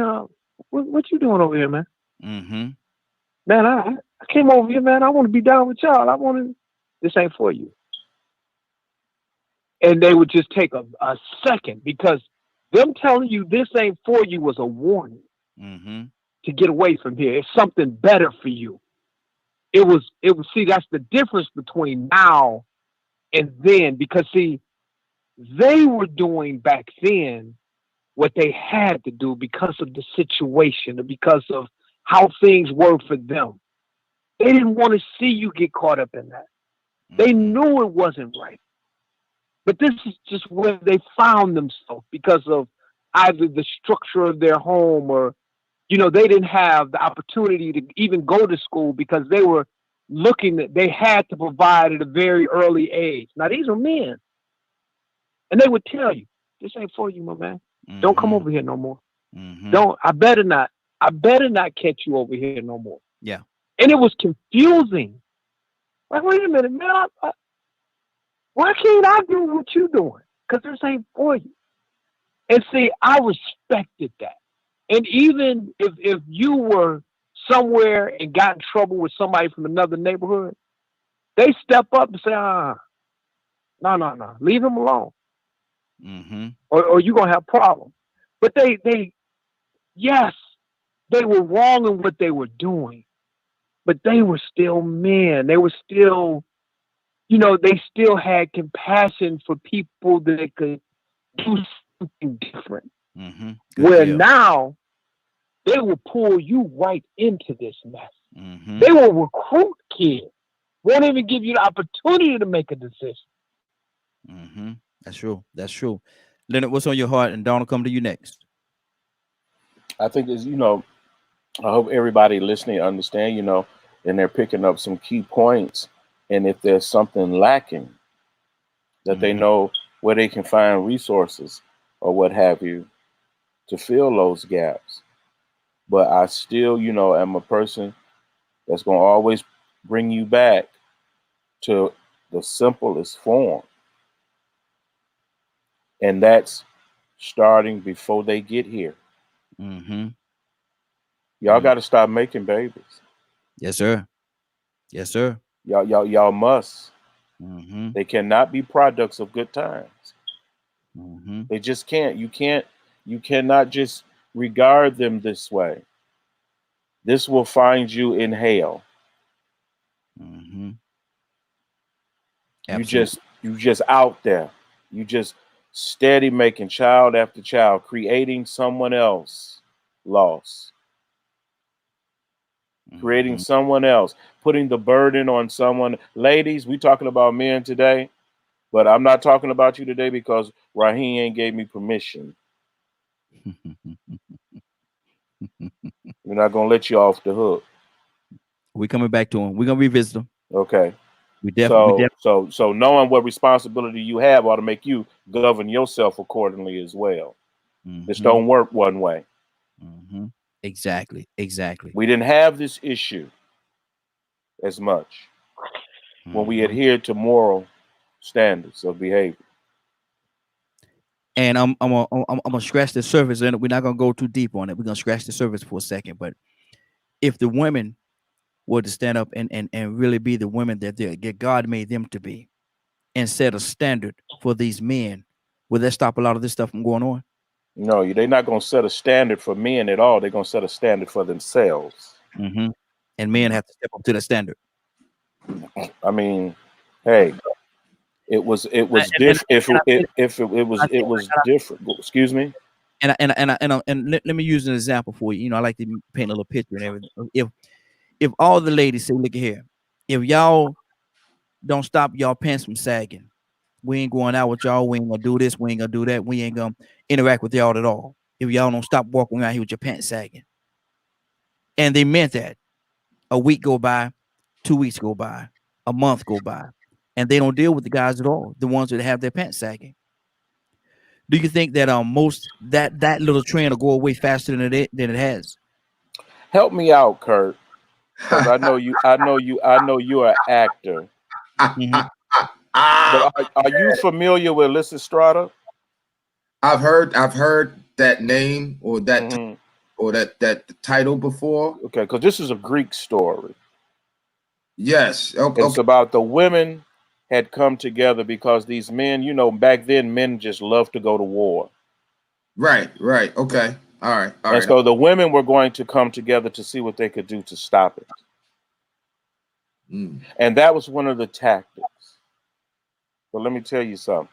what you doing over here, man? Man, I came over here, man. I want to be down with y'all. This ain't for you. And they would just take a second because them telling you this ain't for you was a warning. to get away from here. It's something better for you. It was, see, that's the difference between now and then, because see, they were doing back then what they had to do because of the situation or because of how things were for them. They didn't want to see you get caught up in that. They knew it wasn't right. But this is just where they found themselves because of either the structure of their home or, you know, they didn't have the opportunity to even go to school because they were looking that they had to provide at a very early age. Now, these are men. And they would tell you, this ain't for you, my man. Don't come over here no more. Don't, I better not catch you over here no more. Yeah. And it was confusing. Like, wait a minute, man, why can't I do what you're doing? Because this ain't for you. And see, I respected that. And even if you were somewhere and got in trouble with somebody from another neighborhood, they step up and say, no, leave him alone. Or you're going to have problems. But yes, they were wrong in what they were doing, but they were still men. They were still, you know, they still had compassion for people that could do something different. Where now they will pull you right into this mess. They will recruit kids. Won't even give you the opportunity to make a decision. That's true. That's true. Leonard, what's on your heart? And Don will come to you next. I think is, you know, I hope everybody listening understand, you know, and they're picking up some key points. And if there's something lacking, that they know where they can find resources or what have you to fill those gaps. But I still, you know, am a person that's going to always bring you back to the simplest form. And that's starting before they get here. Y'all got to stop making babies. Yes, sir. Yes, sir. Y'all must. They cannot be products of good times. They just can't. You cannot just regard them this way. This will find you in hell. You just out there. You just steady making child after child, creating someone else lost. Creating someone else, putting the burden on someone. Ladies, we talking about men today, but I'm not talking about you today because Raheem ain't gave me permission. We're not gonna let you off the hook. We're coming back to him. We're gonna revisit him. Okay. We definitely. So knowing what responsibility you have ought to make you govern yourself accordingly as well. This don't work one way. Exactly. We didn't have this issue as much when we adhered to moral standards of behavior. And I'm gonna scratch the surface, and we're not gonna go too deep on it. We're gonna scratch the surface for a second. But if the women were to stand up and really be the women that God made them to be, and set a standard for these men, will that stop a lot of this stuff from going on? No, they're not gonna set a standard for men at all. They're gonna set a standard for themselves. And men have to step up to the standard. I mean, hey. It was different. It was different. Excuse me. And let me use an example for you. You know, I like to paint a little picture and everything. If all the ladies say, look at here, if y'all don't stop y'all pants from sagging, we ain't going out with y'all. We ain't gonna do this. We ain't gonna do that. We ain't gonna interact with y'all at all. If y'all don't stop walking around here with your pants sagging, and they meant that. A week go by, 2 weeks go by, a month go by, and they don't deal with the guys at all, the ones that have their pants sagging. Do you think that most that little trend will go away faster than it has? Help me out, Kurt, because I know you're an actor. But are you familiar with Lysistrata? I've heard that name or that or that title before. Okay, because this is a Greek story. Yes. Okay. It's about the women had come together because these men, you know, back then men just loved to go to war. Right. Okay. All right. And so the women were going to come together to see what they could do to stop it. And that was one of the tactics. But let me tell you something.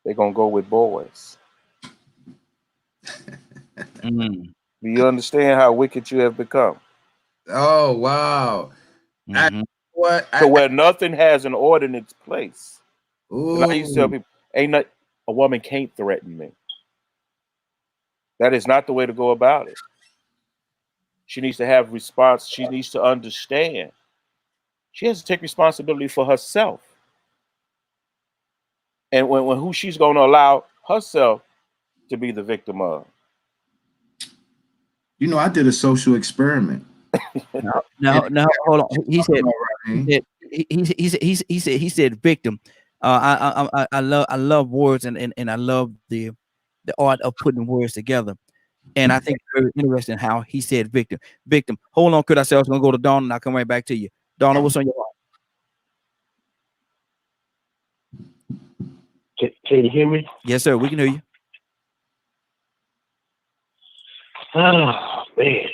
They're going to go with boys. Do you understand how wicked you have become? Oh, wow. Where nothing has an ordinance place. I used to tell people, a woman can't threaten me. That is not the way to go about it. She needs to have response. She needs to understand. She has to take responsibility for herself. And when who she's going to allow herself to be the victim of. You know, I did a social experiment. Now, hold on. He said victim. I love words and I love the art of putting words together. And I think it's very interesting how he said victim. Victim. Hold on, could I say I was gonna go to Donna and I'll come right back to you. Donna, what's on your heart? Can you hear me? Yes, sir. We can hear you. Oh man.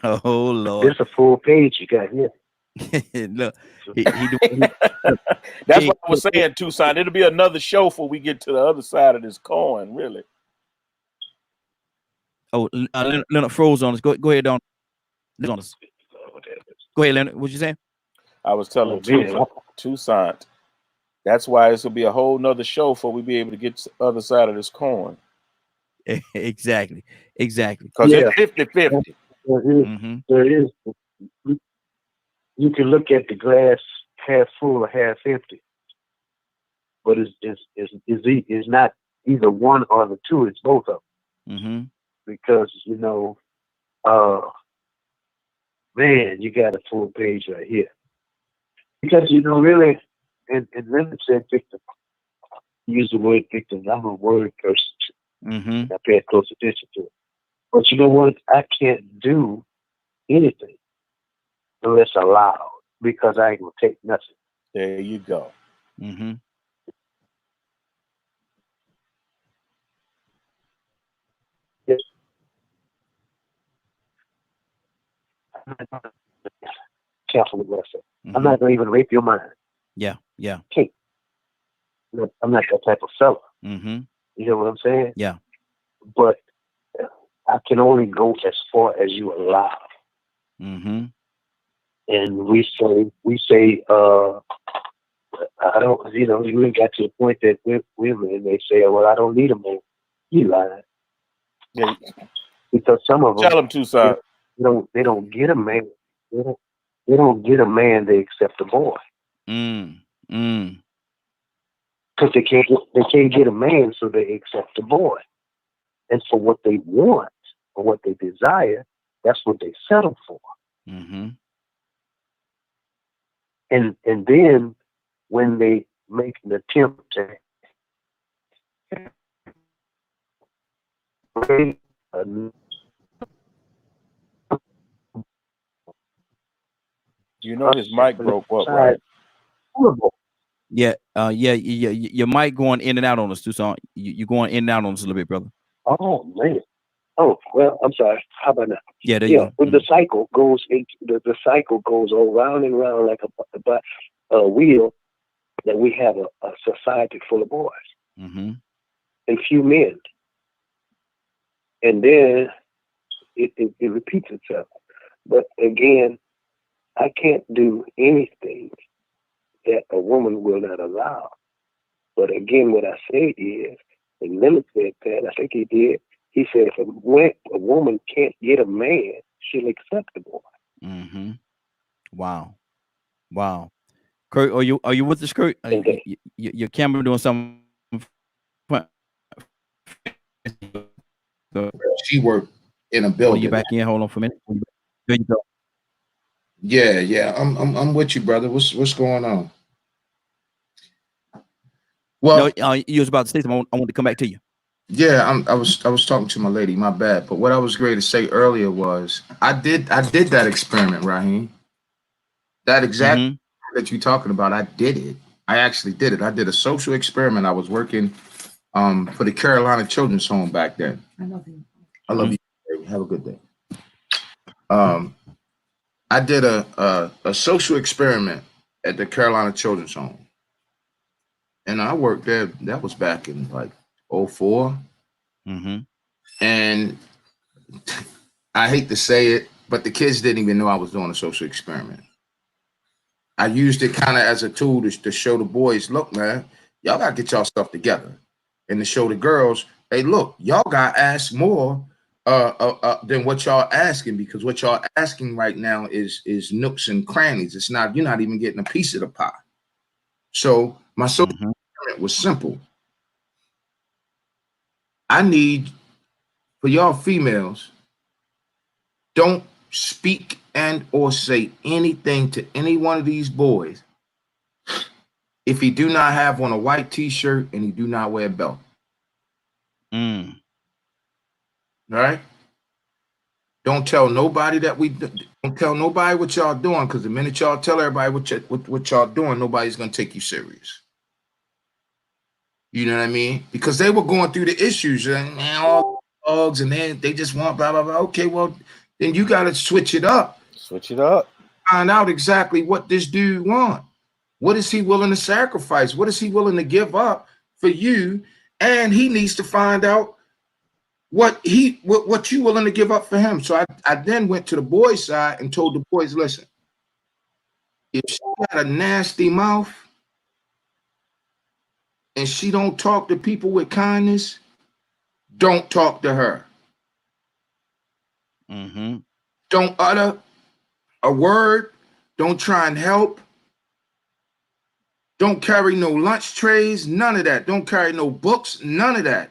Oh Lord. There's a full page you got here. Look, that's what I was saying, Tucson. It'll be another show before we get to the other side of this coin, really. Oh, Leonard froze on us. Go ahead, Don. On us. Go ahead, Leonard. What you saying? I was telling Tucson. That's why this will be a whole nother show before we be able to get to the other side of this coin. Exactly. Because it's 50-50. There is. You can look at the glass half full or half empty, but it's not either one or the two. It's both of them. Because man, you got a full page right here. Because really, and Leonard said victim. Use the word victim. I'm a word person. I pay close attention to it. But you know what? I can't do anything unless allowed, because I ain't gonna take nothing. There you go. Yes. Careful with what I say. I'm not gonna even rape your mind. Yeah. Can't. I'm not that type of fella. You know what I'm saying? Yeah. But I can only go as far as you allow. And we say, I don't, you ain't got to the point that women, they say, well, I don't need a man. You lying. Yeah. Because some of them, tell them Tucson. They don't get a man. They don't get a man. They accept a boy. Because they can't get a man, so they accept a boy. And for what they want or what they desire, that's what they settle for. And then when they make an attempt to his mic broke up, right? Yeah, your mic going in and out on us, Tucson. You're going in and out on us a little bit, brother. Oh man. Oh well, I'm sorry. How about now? Yeah, there you go. But the cycle goes into the cycle goes around and around like a wheel. That we have a society full of boys and few men, and then it repeats itself. But again, I can't do anything that a woman will not allow. But again, what I say is, and Leonard said that, I think he did. He said, if a woman can't get a man, she'll accept the boy. Wow. Kurt, are you with us, Kurt? Your camera doing something. She worked in a building. You back in? Hold on for a minute. There you go. Yeah. I'm with you, brother. What's going on? Well, no, you was about to say something. I want to come back to you. Yeah, I was talking to my lady. My bad. But what I was going to say earlier was I did that experiment, Raheem. That exact that you're talking about, I did it. I actually did it. I did a social experiment. I was working for the Carolina Children's Home back then. I love you. I love you. Have a good day. I did a social experiment at the Carolina Children's Home, and I worked there. That was back in like 04. And I hate to say it, but the kids didn't even know I was doing a social experiment. I used it kind of as a tool to show the boys, look, man, y'all got to get y'all stuff together. And to show the girls, hey, look, y'all got to ask more than what y'all asking, because what y'all asking right now is nooks and crannies. It's not, you're not even getting a piece of the pie. So my social experiment was simple. I need for y'all females, don't speak and or say anything to any one of these boys if he do not have on a white t-shirt and he do not wear a belt. All right? Don't tell nobody don't tell nobody what y'all doing, because the minute y'all tell everybody what y'all doing, nobody's gonna take you serious. You know what I mean? Because they were going through the issues and all dogs, and they just want blah blah blah. Okay, well then you got to switch it up. Switch it up. Find out exactly what this dude want. What is he willing to sacrifice? What is he willing to give up for you? And he needs to find out what you willing to give up for him. So I then went to the boys' side and told the boys, listen, if she got a nasty mouth and she don't talk to people with kindness, don't talk to her. Don't utter a word. Don't try and help. Don't carry no lunch trays, none of that. Don't carry no books, none of that.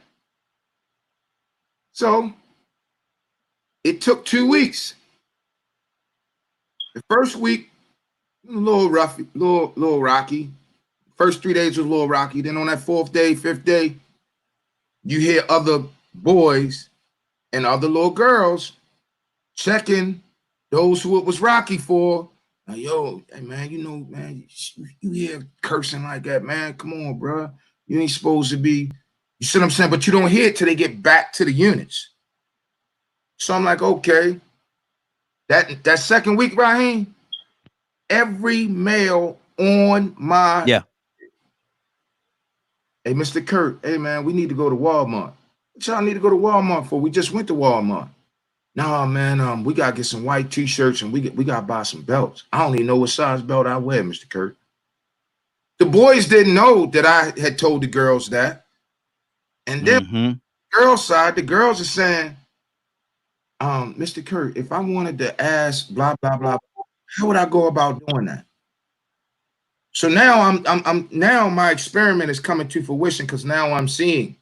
So it took 2 weeks. The first week, a little rough, little rocky. First 3 days was a little rocky. Then on that fourth day, fifth day, you hear other boys and other little girls checking those who it was rocky for. Like, yo, hey man, you know, man, you hear cursing like that, man. Come on, bro. You ain't supposed to be. You see what I'm saying? But you don't hear it till they get back to the units. So I'm like, okay. That second week, Raheem, every male on my hey, Mr. Kurt, hey man, we need to go to Walmart. What y'all need to go to Walmart for? We just went to Walmart. No, man, we gotta get some white t-shirts and we gotta buy some belts. I don't even know what size belt I wear, Mr. Kurt. The boys didn't know that I had told the girls that. And then girls side, the girls are saying, Mr. Kurt, if I wanted to ask blah blah blah, how would I go about doing that? So now I'm now my experiment is coming to fruition, because now I'm seeing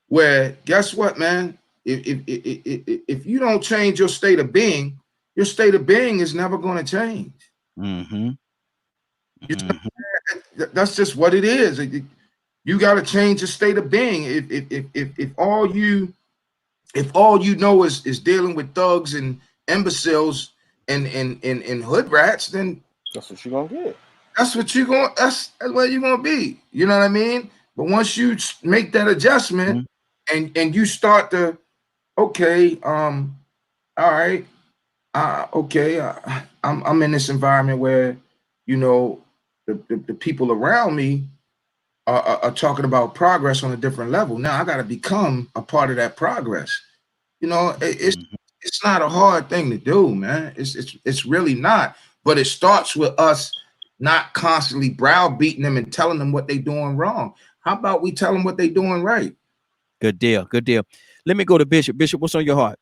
where, guess what, man? If you don't change your state of being is never going to change. That's just what it is. You got to change your state of being. If all you know is dealing with thugs and imbeciles and hood rats, then that's what you're gonna get. That's what you're going. That's where you're gonna be. You know what I mean? But once you make that adjustment and you start to, okay, all right, okay, I'm in this environment where, you know, the people around me are talking about progress on a different level. Now I got to become a part of that progress. You know, it's not a hard thing to do, man. It's really not. But it starts with us not constantly browbeating them and telling them what they're doing wrong. How about we tell them what they're doing right? Good deal. Good deal. Let me go to Bishop. Bishop, what's on your heart?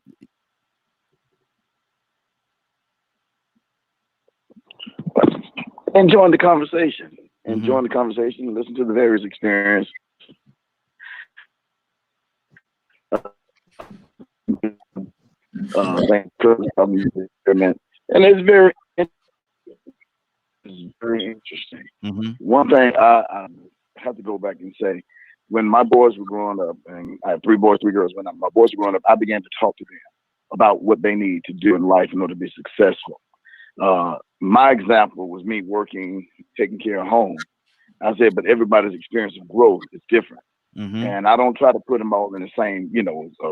Enjoying the conversation. Enjoying the conversation. Listen to the various experiences. And it's very interesting. One thing I have to go back and say, when my boys were growing up, and I have 3 boys, 3 girls, when my boys were growing up, I began to talk to them about what they need to do in life in order to be successful. My example was me working, taking care of home. I said, but everybody's experience of growth is different. And I don't try to put them all in the same,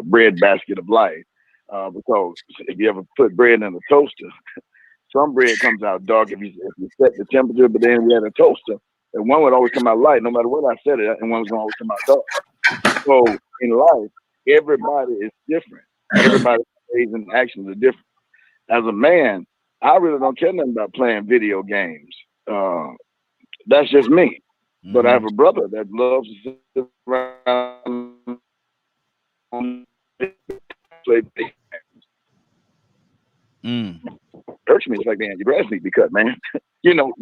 bread basket of life. Because if you ever put bread in a toaster, some bread comes out dark if you set the temperature, but then we had a toaster, and one would always come out light no matter what I set it, and one was going to always come out dark. So in life, everybody is different. Everybody's ways and actions are different. As a man, I really don't care nothing about playing video games. That's just me. But I have a brother that loves to sit around play video games. Hurts me. It's like, man, your grass needs to be cut, man. Your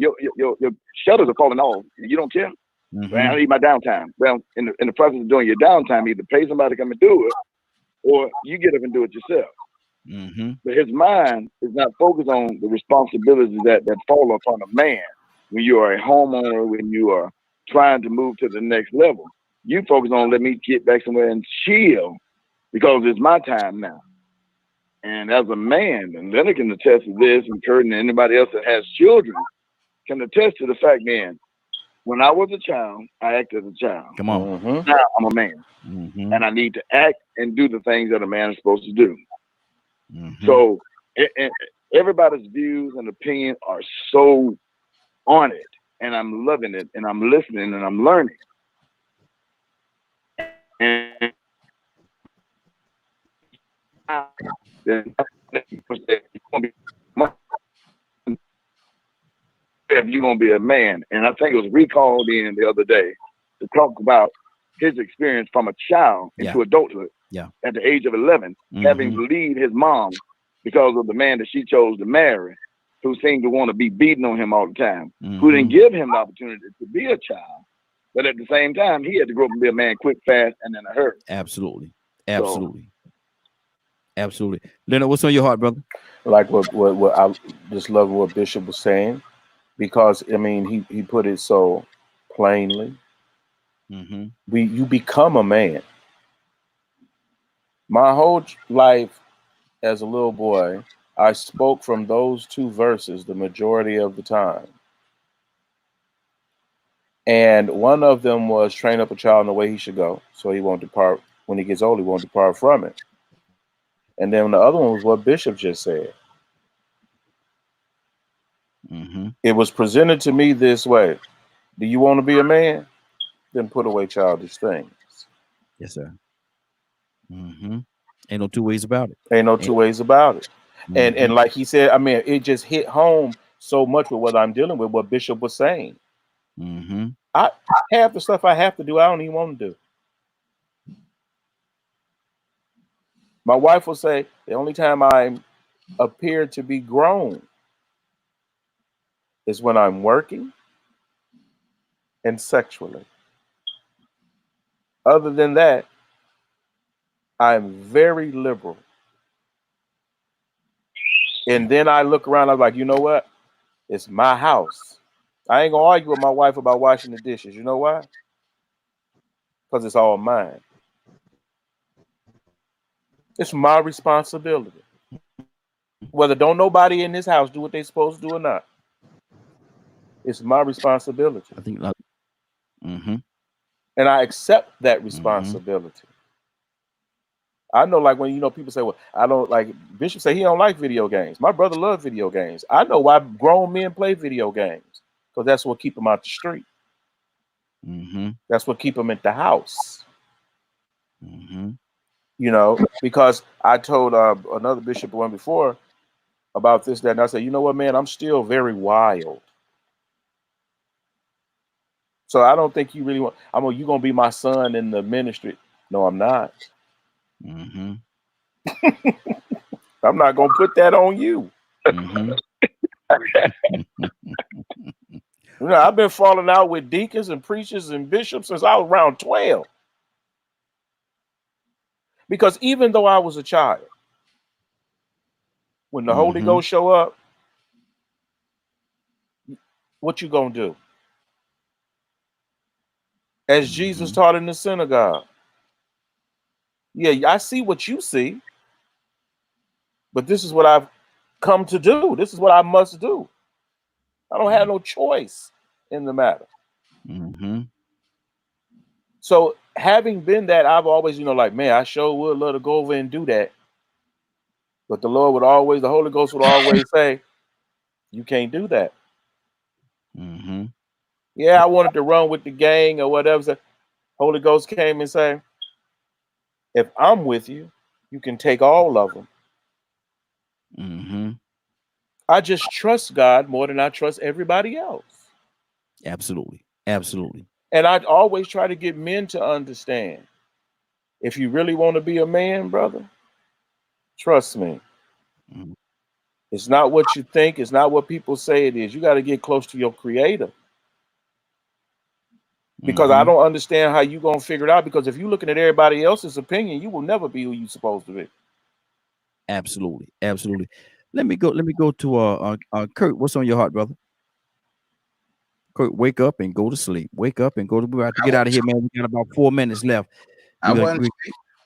shutters are falling off. You don't care. Man, I need my downtime. Well, in the process of doing your downtime, either pay somebody to come and do it, or you get up and do it yourself. But his mind is not focused on the responsibilities that fall upon a man when you are a homeowner, when you are trying to move to the next level. You focus on, let me get back somewhere and chill because it's my time now. And as a man, and Leonard can attest to this, and Kurt and anybody else that has children can attest to the fact, man, when I was a child, I acted as a child. Come on. Now I'm a man. And I need to act and do the things that a man is supposed to do. So everybody's views and opinions are so on it. And I'm loving it. And I'm listening and I'm learning. And if you're going to be a man. And I think it was recalled in the other day to talk about his experience from a child into adulthood at the age of 11, having to leave his mom because of the man that she chose to marry, who seemed to want to be beating on him all the time, who didn't give him the opportunity to be a child. But at the same time, he had to grow up and be a man quick, fast, and in a hurry. Absolutely. Leonard, what's on your heart, brother? Like what I just love what Bishop was saying, because I mean he put it so plainly. You become a man. My whole life as a little boy, I spoke from those two verses the majority of the time. And one of them was train up a child in the way he should go, so he won't depart. When he gets old, he won't depart from it. And then the other one was what Bishop just said. It was presented to me this way. Do you want to be a man? Then put away childish things. Yes, sir. Ain't no two ways about it. Ain't no two ways about it. And like he said, I mean, it just hit home so much with what I'm dealing with, what Bishop was saying. I have the stuff I have to do, I don't even want to do. My wife will say the only time I appear to be grown is when I'm working and sexually. Other than that, I'm very liberal. And then I look around, I'm like, you know what? It's my house. I ain't gonna argue with my wife about washing the dishes. You know why? Because it's all mine. It's my responsibility. Whether don't nobody in this house do what they supposed to do or not. It's my responsibility. I think and I accept that responsibility. I know, like, when people say, well, I don't like, Bishop say he don't like video games. My brother loves video games. I know why grown men play video games, because that's what keep them out the street. That's what keep them at the house. Because I told another bishop one before about this, that, and I said, you know what, man, I'm still very wild. So I don't think you really want, you gonna be my son in the ministry. No, I'm not. I'm not gonna put that on you. I've been falling out with deacons and preachers and bishops since I was around 12. Because even though I was a child, when the Holy Ghost show up, what you gonna do? As Jesus taught in the synagogue. Yeah, I see what you see, but this is what I've come to do. This is what I must do. I don't have no choice in the matter. So having been that, I've always, like, man, I sure would love to go over and do that. But the Holy Ghost would always say, you can't do that. Mm-hmm. Yeah, I wanted to run with the gang or whatever. So Holy Ghost came and say, if I'm with you, you can take all of them. Mm-hmm. I just trust God more than I trust everybody else. Absolutely. Absolutely. And I always try to get men to understand, if you really want to be a man, brother, trust me. Mm-hmm. It's not what you think. It's not what people say it is. You got to get close to your creator. Because I Mm-hmm. don't understand how you going to figure it out. Because if you're looking at everybody else's opinion, you will never be who you're supposed to be. Absolutely. Absolutely. Let me go to Kurt. What's on your heart, brother? Kurt, wake up and go to sleep. Wake up and go to. We have to get out of here, man. We got about 4 minutes left. I wasn't.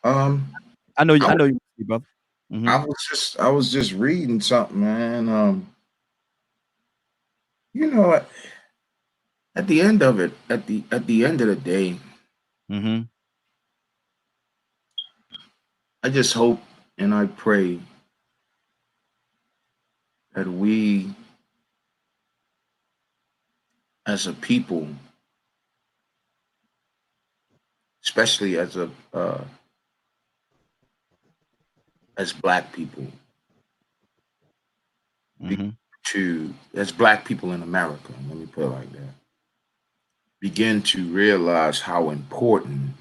I know you. I know you, brother. Mm-hmm. I was just reading something, man. You know what? At the end of it, at the end of the day, Mm-hmm. I just hope and I pray that we, as a people, especially as Black people, Mm-hmm. as Black people in America, let me put it like that, begin to realize how important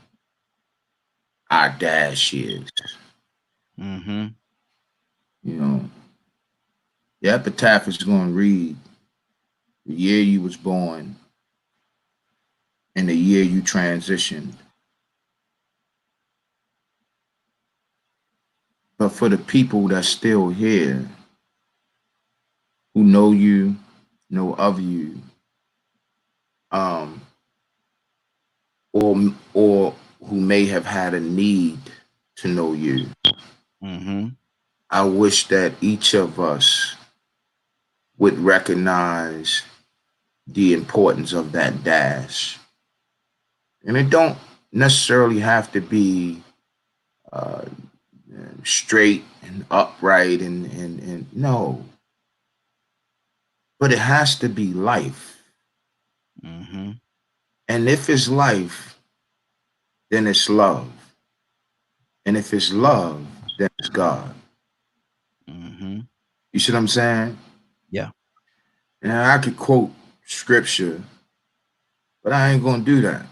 our dash is. Mm-hmm. You know, the epitaph is going to read the year you was born and the year you transitioned. But for the people that's still here, who know you, know of you, um, or who may have had a need to know you, Mm-hmm. I wish that each of us would recognize the importance of that dash. And it don't necessarily have to be uh, straight and upright and no, but it has to be life. Mm-hmm. And if it's life, then it's love. And if it's love, then it's God. Mm-hmm. You see what I'm saying? Yeah. And I could quote scripture, but I ain't gonna do that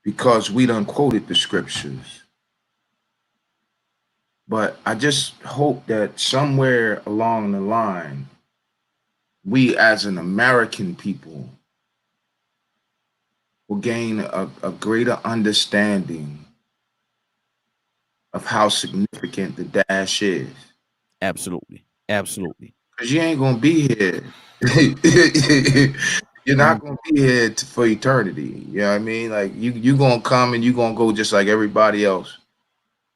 because we done quoted the scriptures. But I just hope that somewhere along the line, we as an American people will gain a greater understanding of how significant the dash is. Absolutely. Absolutely. Because you ain't gonna be here. You're Mm-hmm. not gonna be here for eternity. You know what I mean? Like you gonna come and you gonna go just like everybody else.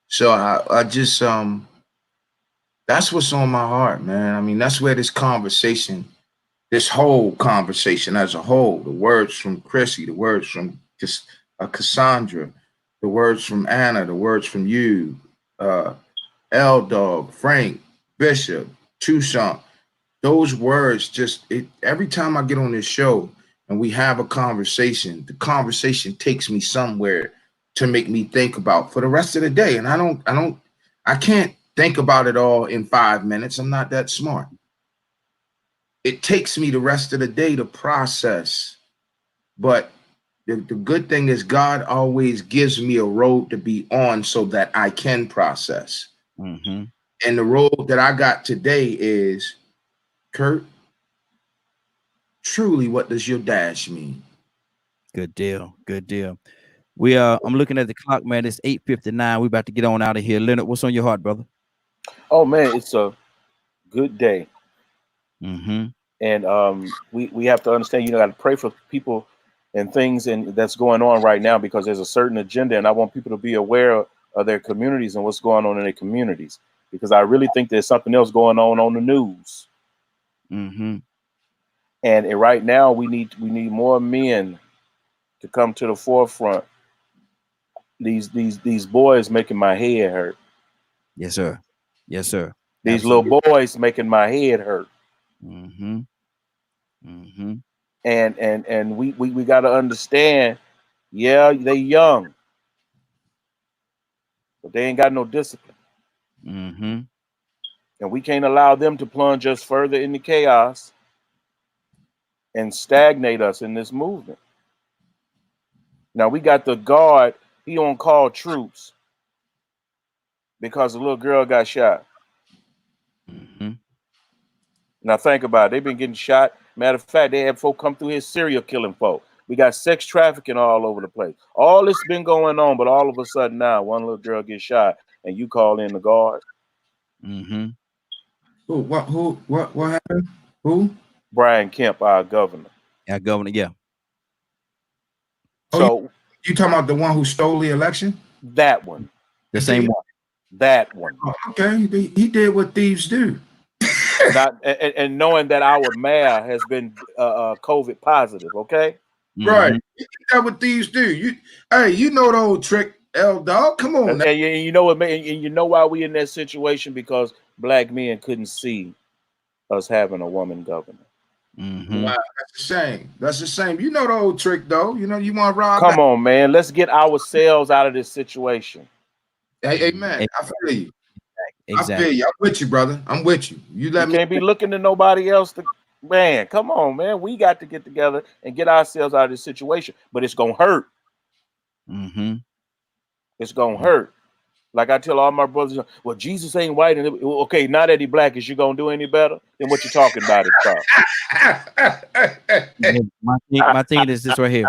So I just that's what's on my heart, man. I mean, that's where this whole conversation as a whole, the words from Chrissy, the words from Cassandra, the words from Anna, the words from you, L Dog, Frank, Bishop, Tucson, those words every time I get on this show and we have a conversation, the conversation takes me somewhere to make me think about for the rest of the day. And I can't think about it all in 5 minutes. I'm not that smart. It takes me the rest of the day to process. But the good thing is God always gives me a road to be on so that I can process. Mm-hmm. And the road that I got today is, Kurt, truly, what does your dash mean? Good deal. Good deal. I'm looking at the clock, man. It's 8:59. We about to get on out of here. Leonard, what's on your heart, brother? Oh, man, it's a good day. Mm-hmm. And we have to understand, got to pray for people and things and that's going on right now because there's a certain agenda, and I want people to be aware of their communities and what's going on in their communities, because I really think there's something else going on the news. Mm-hmm. And right now we need more men to come to the forefront. These boys making my head hurt. Yes, sir. Yes, sir. These Absolutely. little boys making my head hurt. Mm-hmm. Mm-hmm. And we got to understand, yeah, they young, but they ain't got no discipline. Mm-hmm. And we can't allow them to plunge us further into chaos and stagnate us in this movement. Now we got the guard, he on call troops because the little girl got shot. Mm-hmm. Now think about it, they've been getting shot. Matter of fact, they had folk come through here serial killing folk. We got sex trafficking all over the place. All this been going on, but all of a sudden now one little girl gets shot and you call in the guard. Mm-hmm. What happened? Who? Brian Kemp, our governor. Yeah, Governor. Yeah. Oh, So you talking about the one who stole the election? that one. The same one. That one. Oh, okay, he did what thieves do. Not and knowing that our mayor has been COVID positive, okay? Right. Mm-hmm. He did what thieves do. Hey, you know the old trick, L Dog. Come on. And you know what, man? And you know why we in that situation? Because black men couldn't see us having a woman governor. Mm-hmm. Wow, that's a shame. That's a shame. You know the old trick, though. You know you want to rob. Come on, man. Let's get ourselves out of this situation. Hey, man, I feel you. Exactly. I feel you. I'm with you, brother. I'm with you. You let We me. can't be looking to nobody else to. Man, come on, man. We got to get together and get ourselves out of this situation. But it's gonna hurt. Mm-hmm. It's gonna hurt. Like I tell all my brothers, well, Jesus ain't white, and okay, now that he black, is you gonna do any better than what you're talking about it from? My thing is this right here,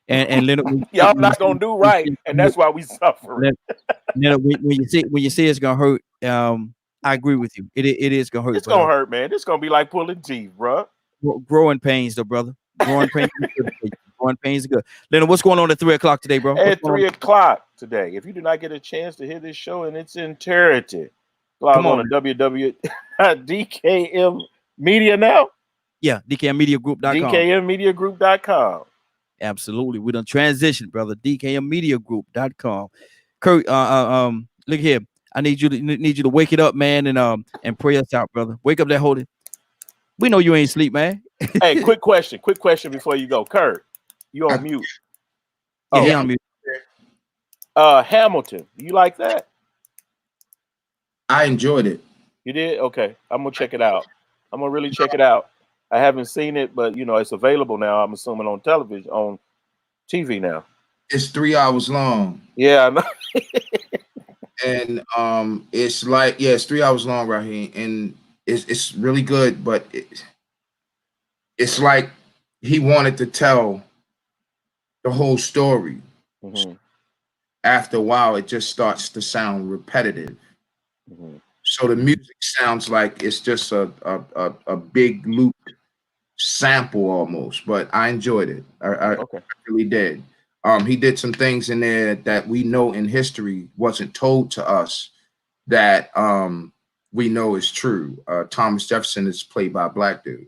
and Leonard, y'all not gonna do right, and that's why we suffer. Leonard, when you say it's gonna hurt, I agree with you. It is gonna hurt. It's gonna hurt, man. It's gonna be like pulling teeth, bro. Growing pains, though, brother. Growing pains. Growing pains is good. Leonard, what's going on at 3:00 today, bro? At 3:00 today. If you do not get a chance to hear this show in its entirety, log on to DKM Media now. Yeah, DKMMediagroup.com. DKMMediagroup.com. Absolutely. We done transition, brother. DKMMediagroup.com. Kurt, look here. I need you to wake it up, man, and pray us out, brother. Wake up that holy. We know you ain't sleep, man. Hey, quick question before you go. Kurt, you on mute. Yeah, he on mute. Hamilton, you like that? I enjoyed it. You did? Okay. I'm gonna check it out. I'm gonna really check it out. I haven't seen it, but it's available now. I'm assuming on television, on TV now. It's 3 hours long. Yeah, I know. And it's like, it's 3 hours long right here, and it's really good, but it's like he wanted to tell the whole story. Mm-hmm. After a while, it just starts to sound repetitive. Mm-hmm. So the music sounds like it's just a big loop sample almost, but I enjoyed it. I really did. He did some things in there that we know in history wasn't told to us that we know is true. Thomas Jefferson is played by a black dude.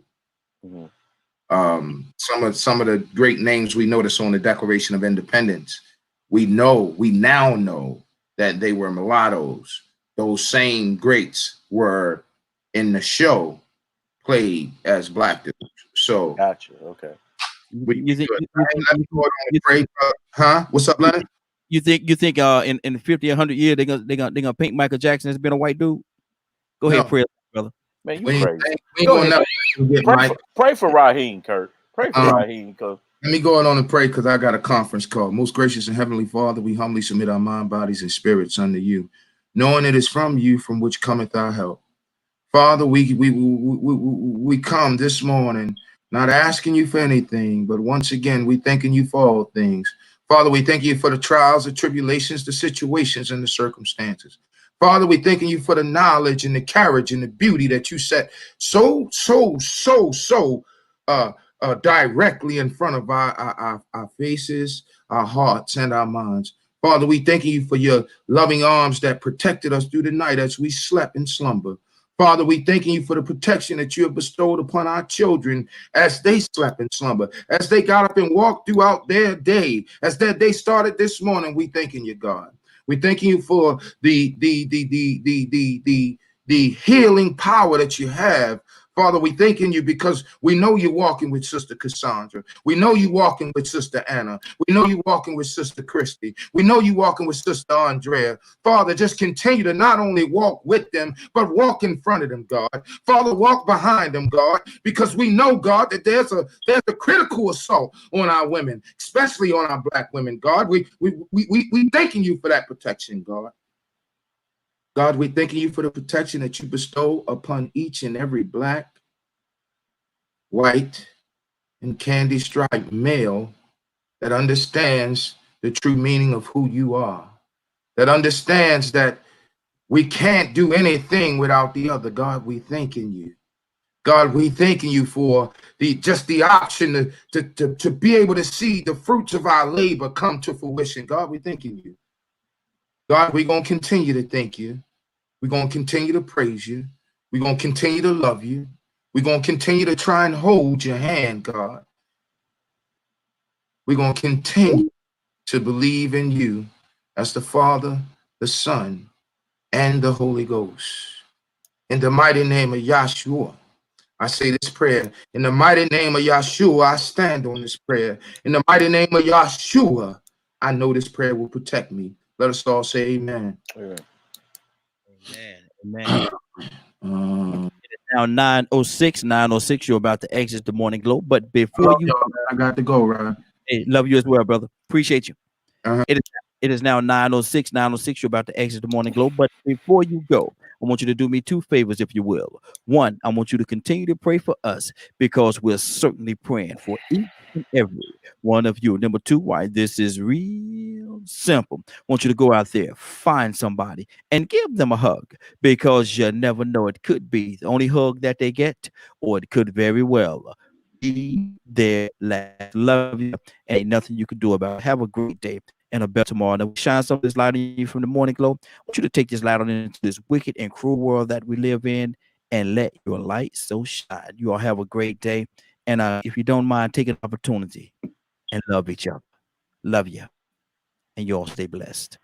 Mm-hmm. Some of the great names we notice on the Declaration of Independence, we now know that they were mulattoes. Those same greats were in the show played as black dudes. So gotcha. Okay. What's up, Leonard? You think in 50 or 100 years they're gonna paint Michael Jackson as being a white dude? Go ahead, pray, brother. Man, you crazy. Pray for Raheem, Kurt. Pray for Raheem, cuz. Let me go on and pray because I got a conference call. Most gracious and heavenly Father, we humbly submit our mind, bodies, and spirits unto you, knowing it is from you from which cometh our help. Father, we come this morning not asking you for anything, but once again, we thanking you for all things. Father, we thank you for the trials, the tribulations, the situations, and the circumstances. Father, we thanking you for the knowledge and the courage and the beauty that you set so directly in front of our faces, our hearts, and our minds. Father, we thanking you for your loving arms that protected us through the night as we slept in slumber. Father, we thanking you for the protection that you have bestowed upon our children as they slept in slumber, as they got up and walked throughout their day, as their day started this morning. We thanking you, God. We thanking you for the healing power that you have. Father, we thanking you because we know you're walking with Sister Cassandra. We know you're walking with Sister Anna. We know you're walking with Sister Christy. We know you're walking with Sister Andrea. Father, just continue to not only walk with them, but walk in front of them, God. Father, walk behind them, God, because we know, God, that there's a critical assault on our women, especially on our Black women, God. We thanking you for that protection, God. God, we thanking you for the protection that you bestow upon each and every Black, white, and candy striped male that understands the true meaning of who you are, that understands that we can't do anything without the other. God, we thanking you. God, we thanking you for the option to be able to see the fruits of our labor come to fruition. God, we thanking you. God, we're going to continue to thank you. We're going to continue to praise you. We're going to continue to love you. We're going to continue to try and hold your hand, God. We're going to continue to believe in you as the Father, the Son, and the Holy Ghost. In the mighty name of Yahshua, I say this prayer. In the mighty name of Yahshua, I stand on this prayer. In the mighty name of Yahshua, I know this prayer will protect me. Let us all say amen. Amen. Amen. It is now 9:06. 9:06. You're about to exit the Morning Glow. But before you, I got to go, Ryan. hey, love you as well, brother. Appreciate you. It is now 9:06. 9:06. You're about to exit the Morning Glow. But before you go, I want you to do me two favors, if you will. One, I want you to continue to pray for us because we're certainly praying for each and every one of you. Number two, why this is real simple. I want you to go out there, find somebody, and give them a hug because you never know. It could be the only hug that they get, or it could very well be their last. Love you, and ain't nothing you can do about it. Have a great day and a better tomorrow. Now, we shine some of this light on you from the Morning Glow. I want you to take this light on into this wicked and cruel world that we live in and let your light so shine. You all have a great day. And if you don't mind, take an opportunity and love each other. Love you. And you all stay blessed.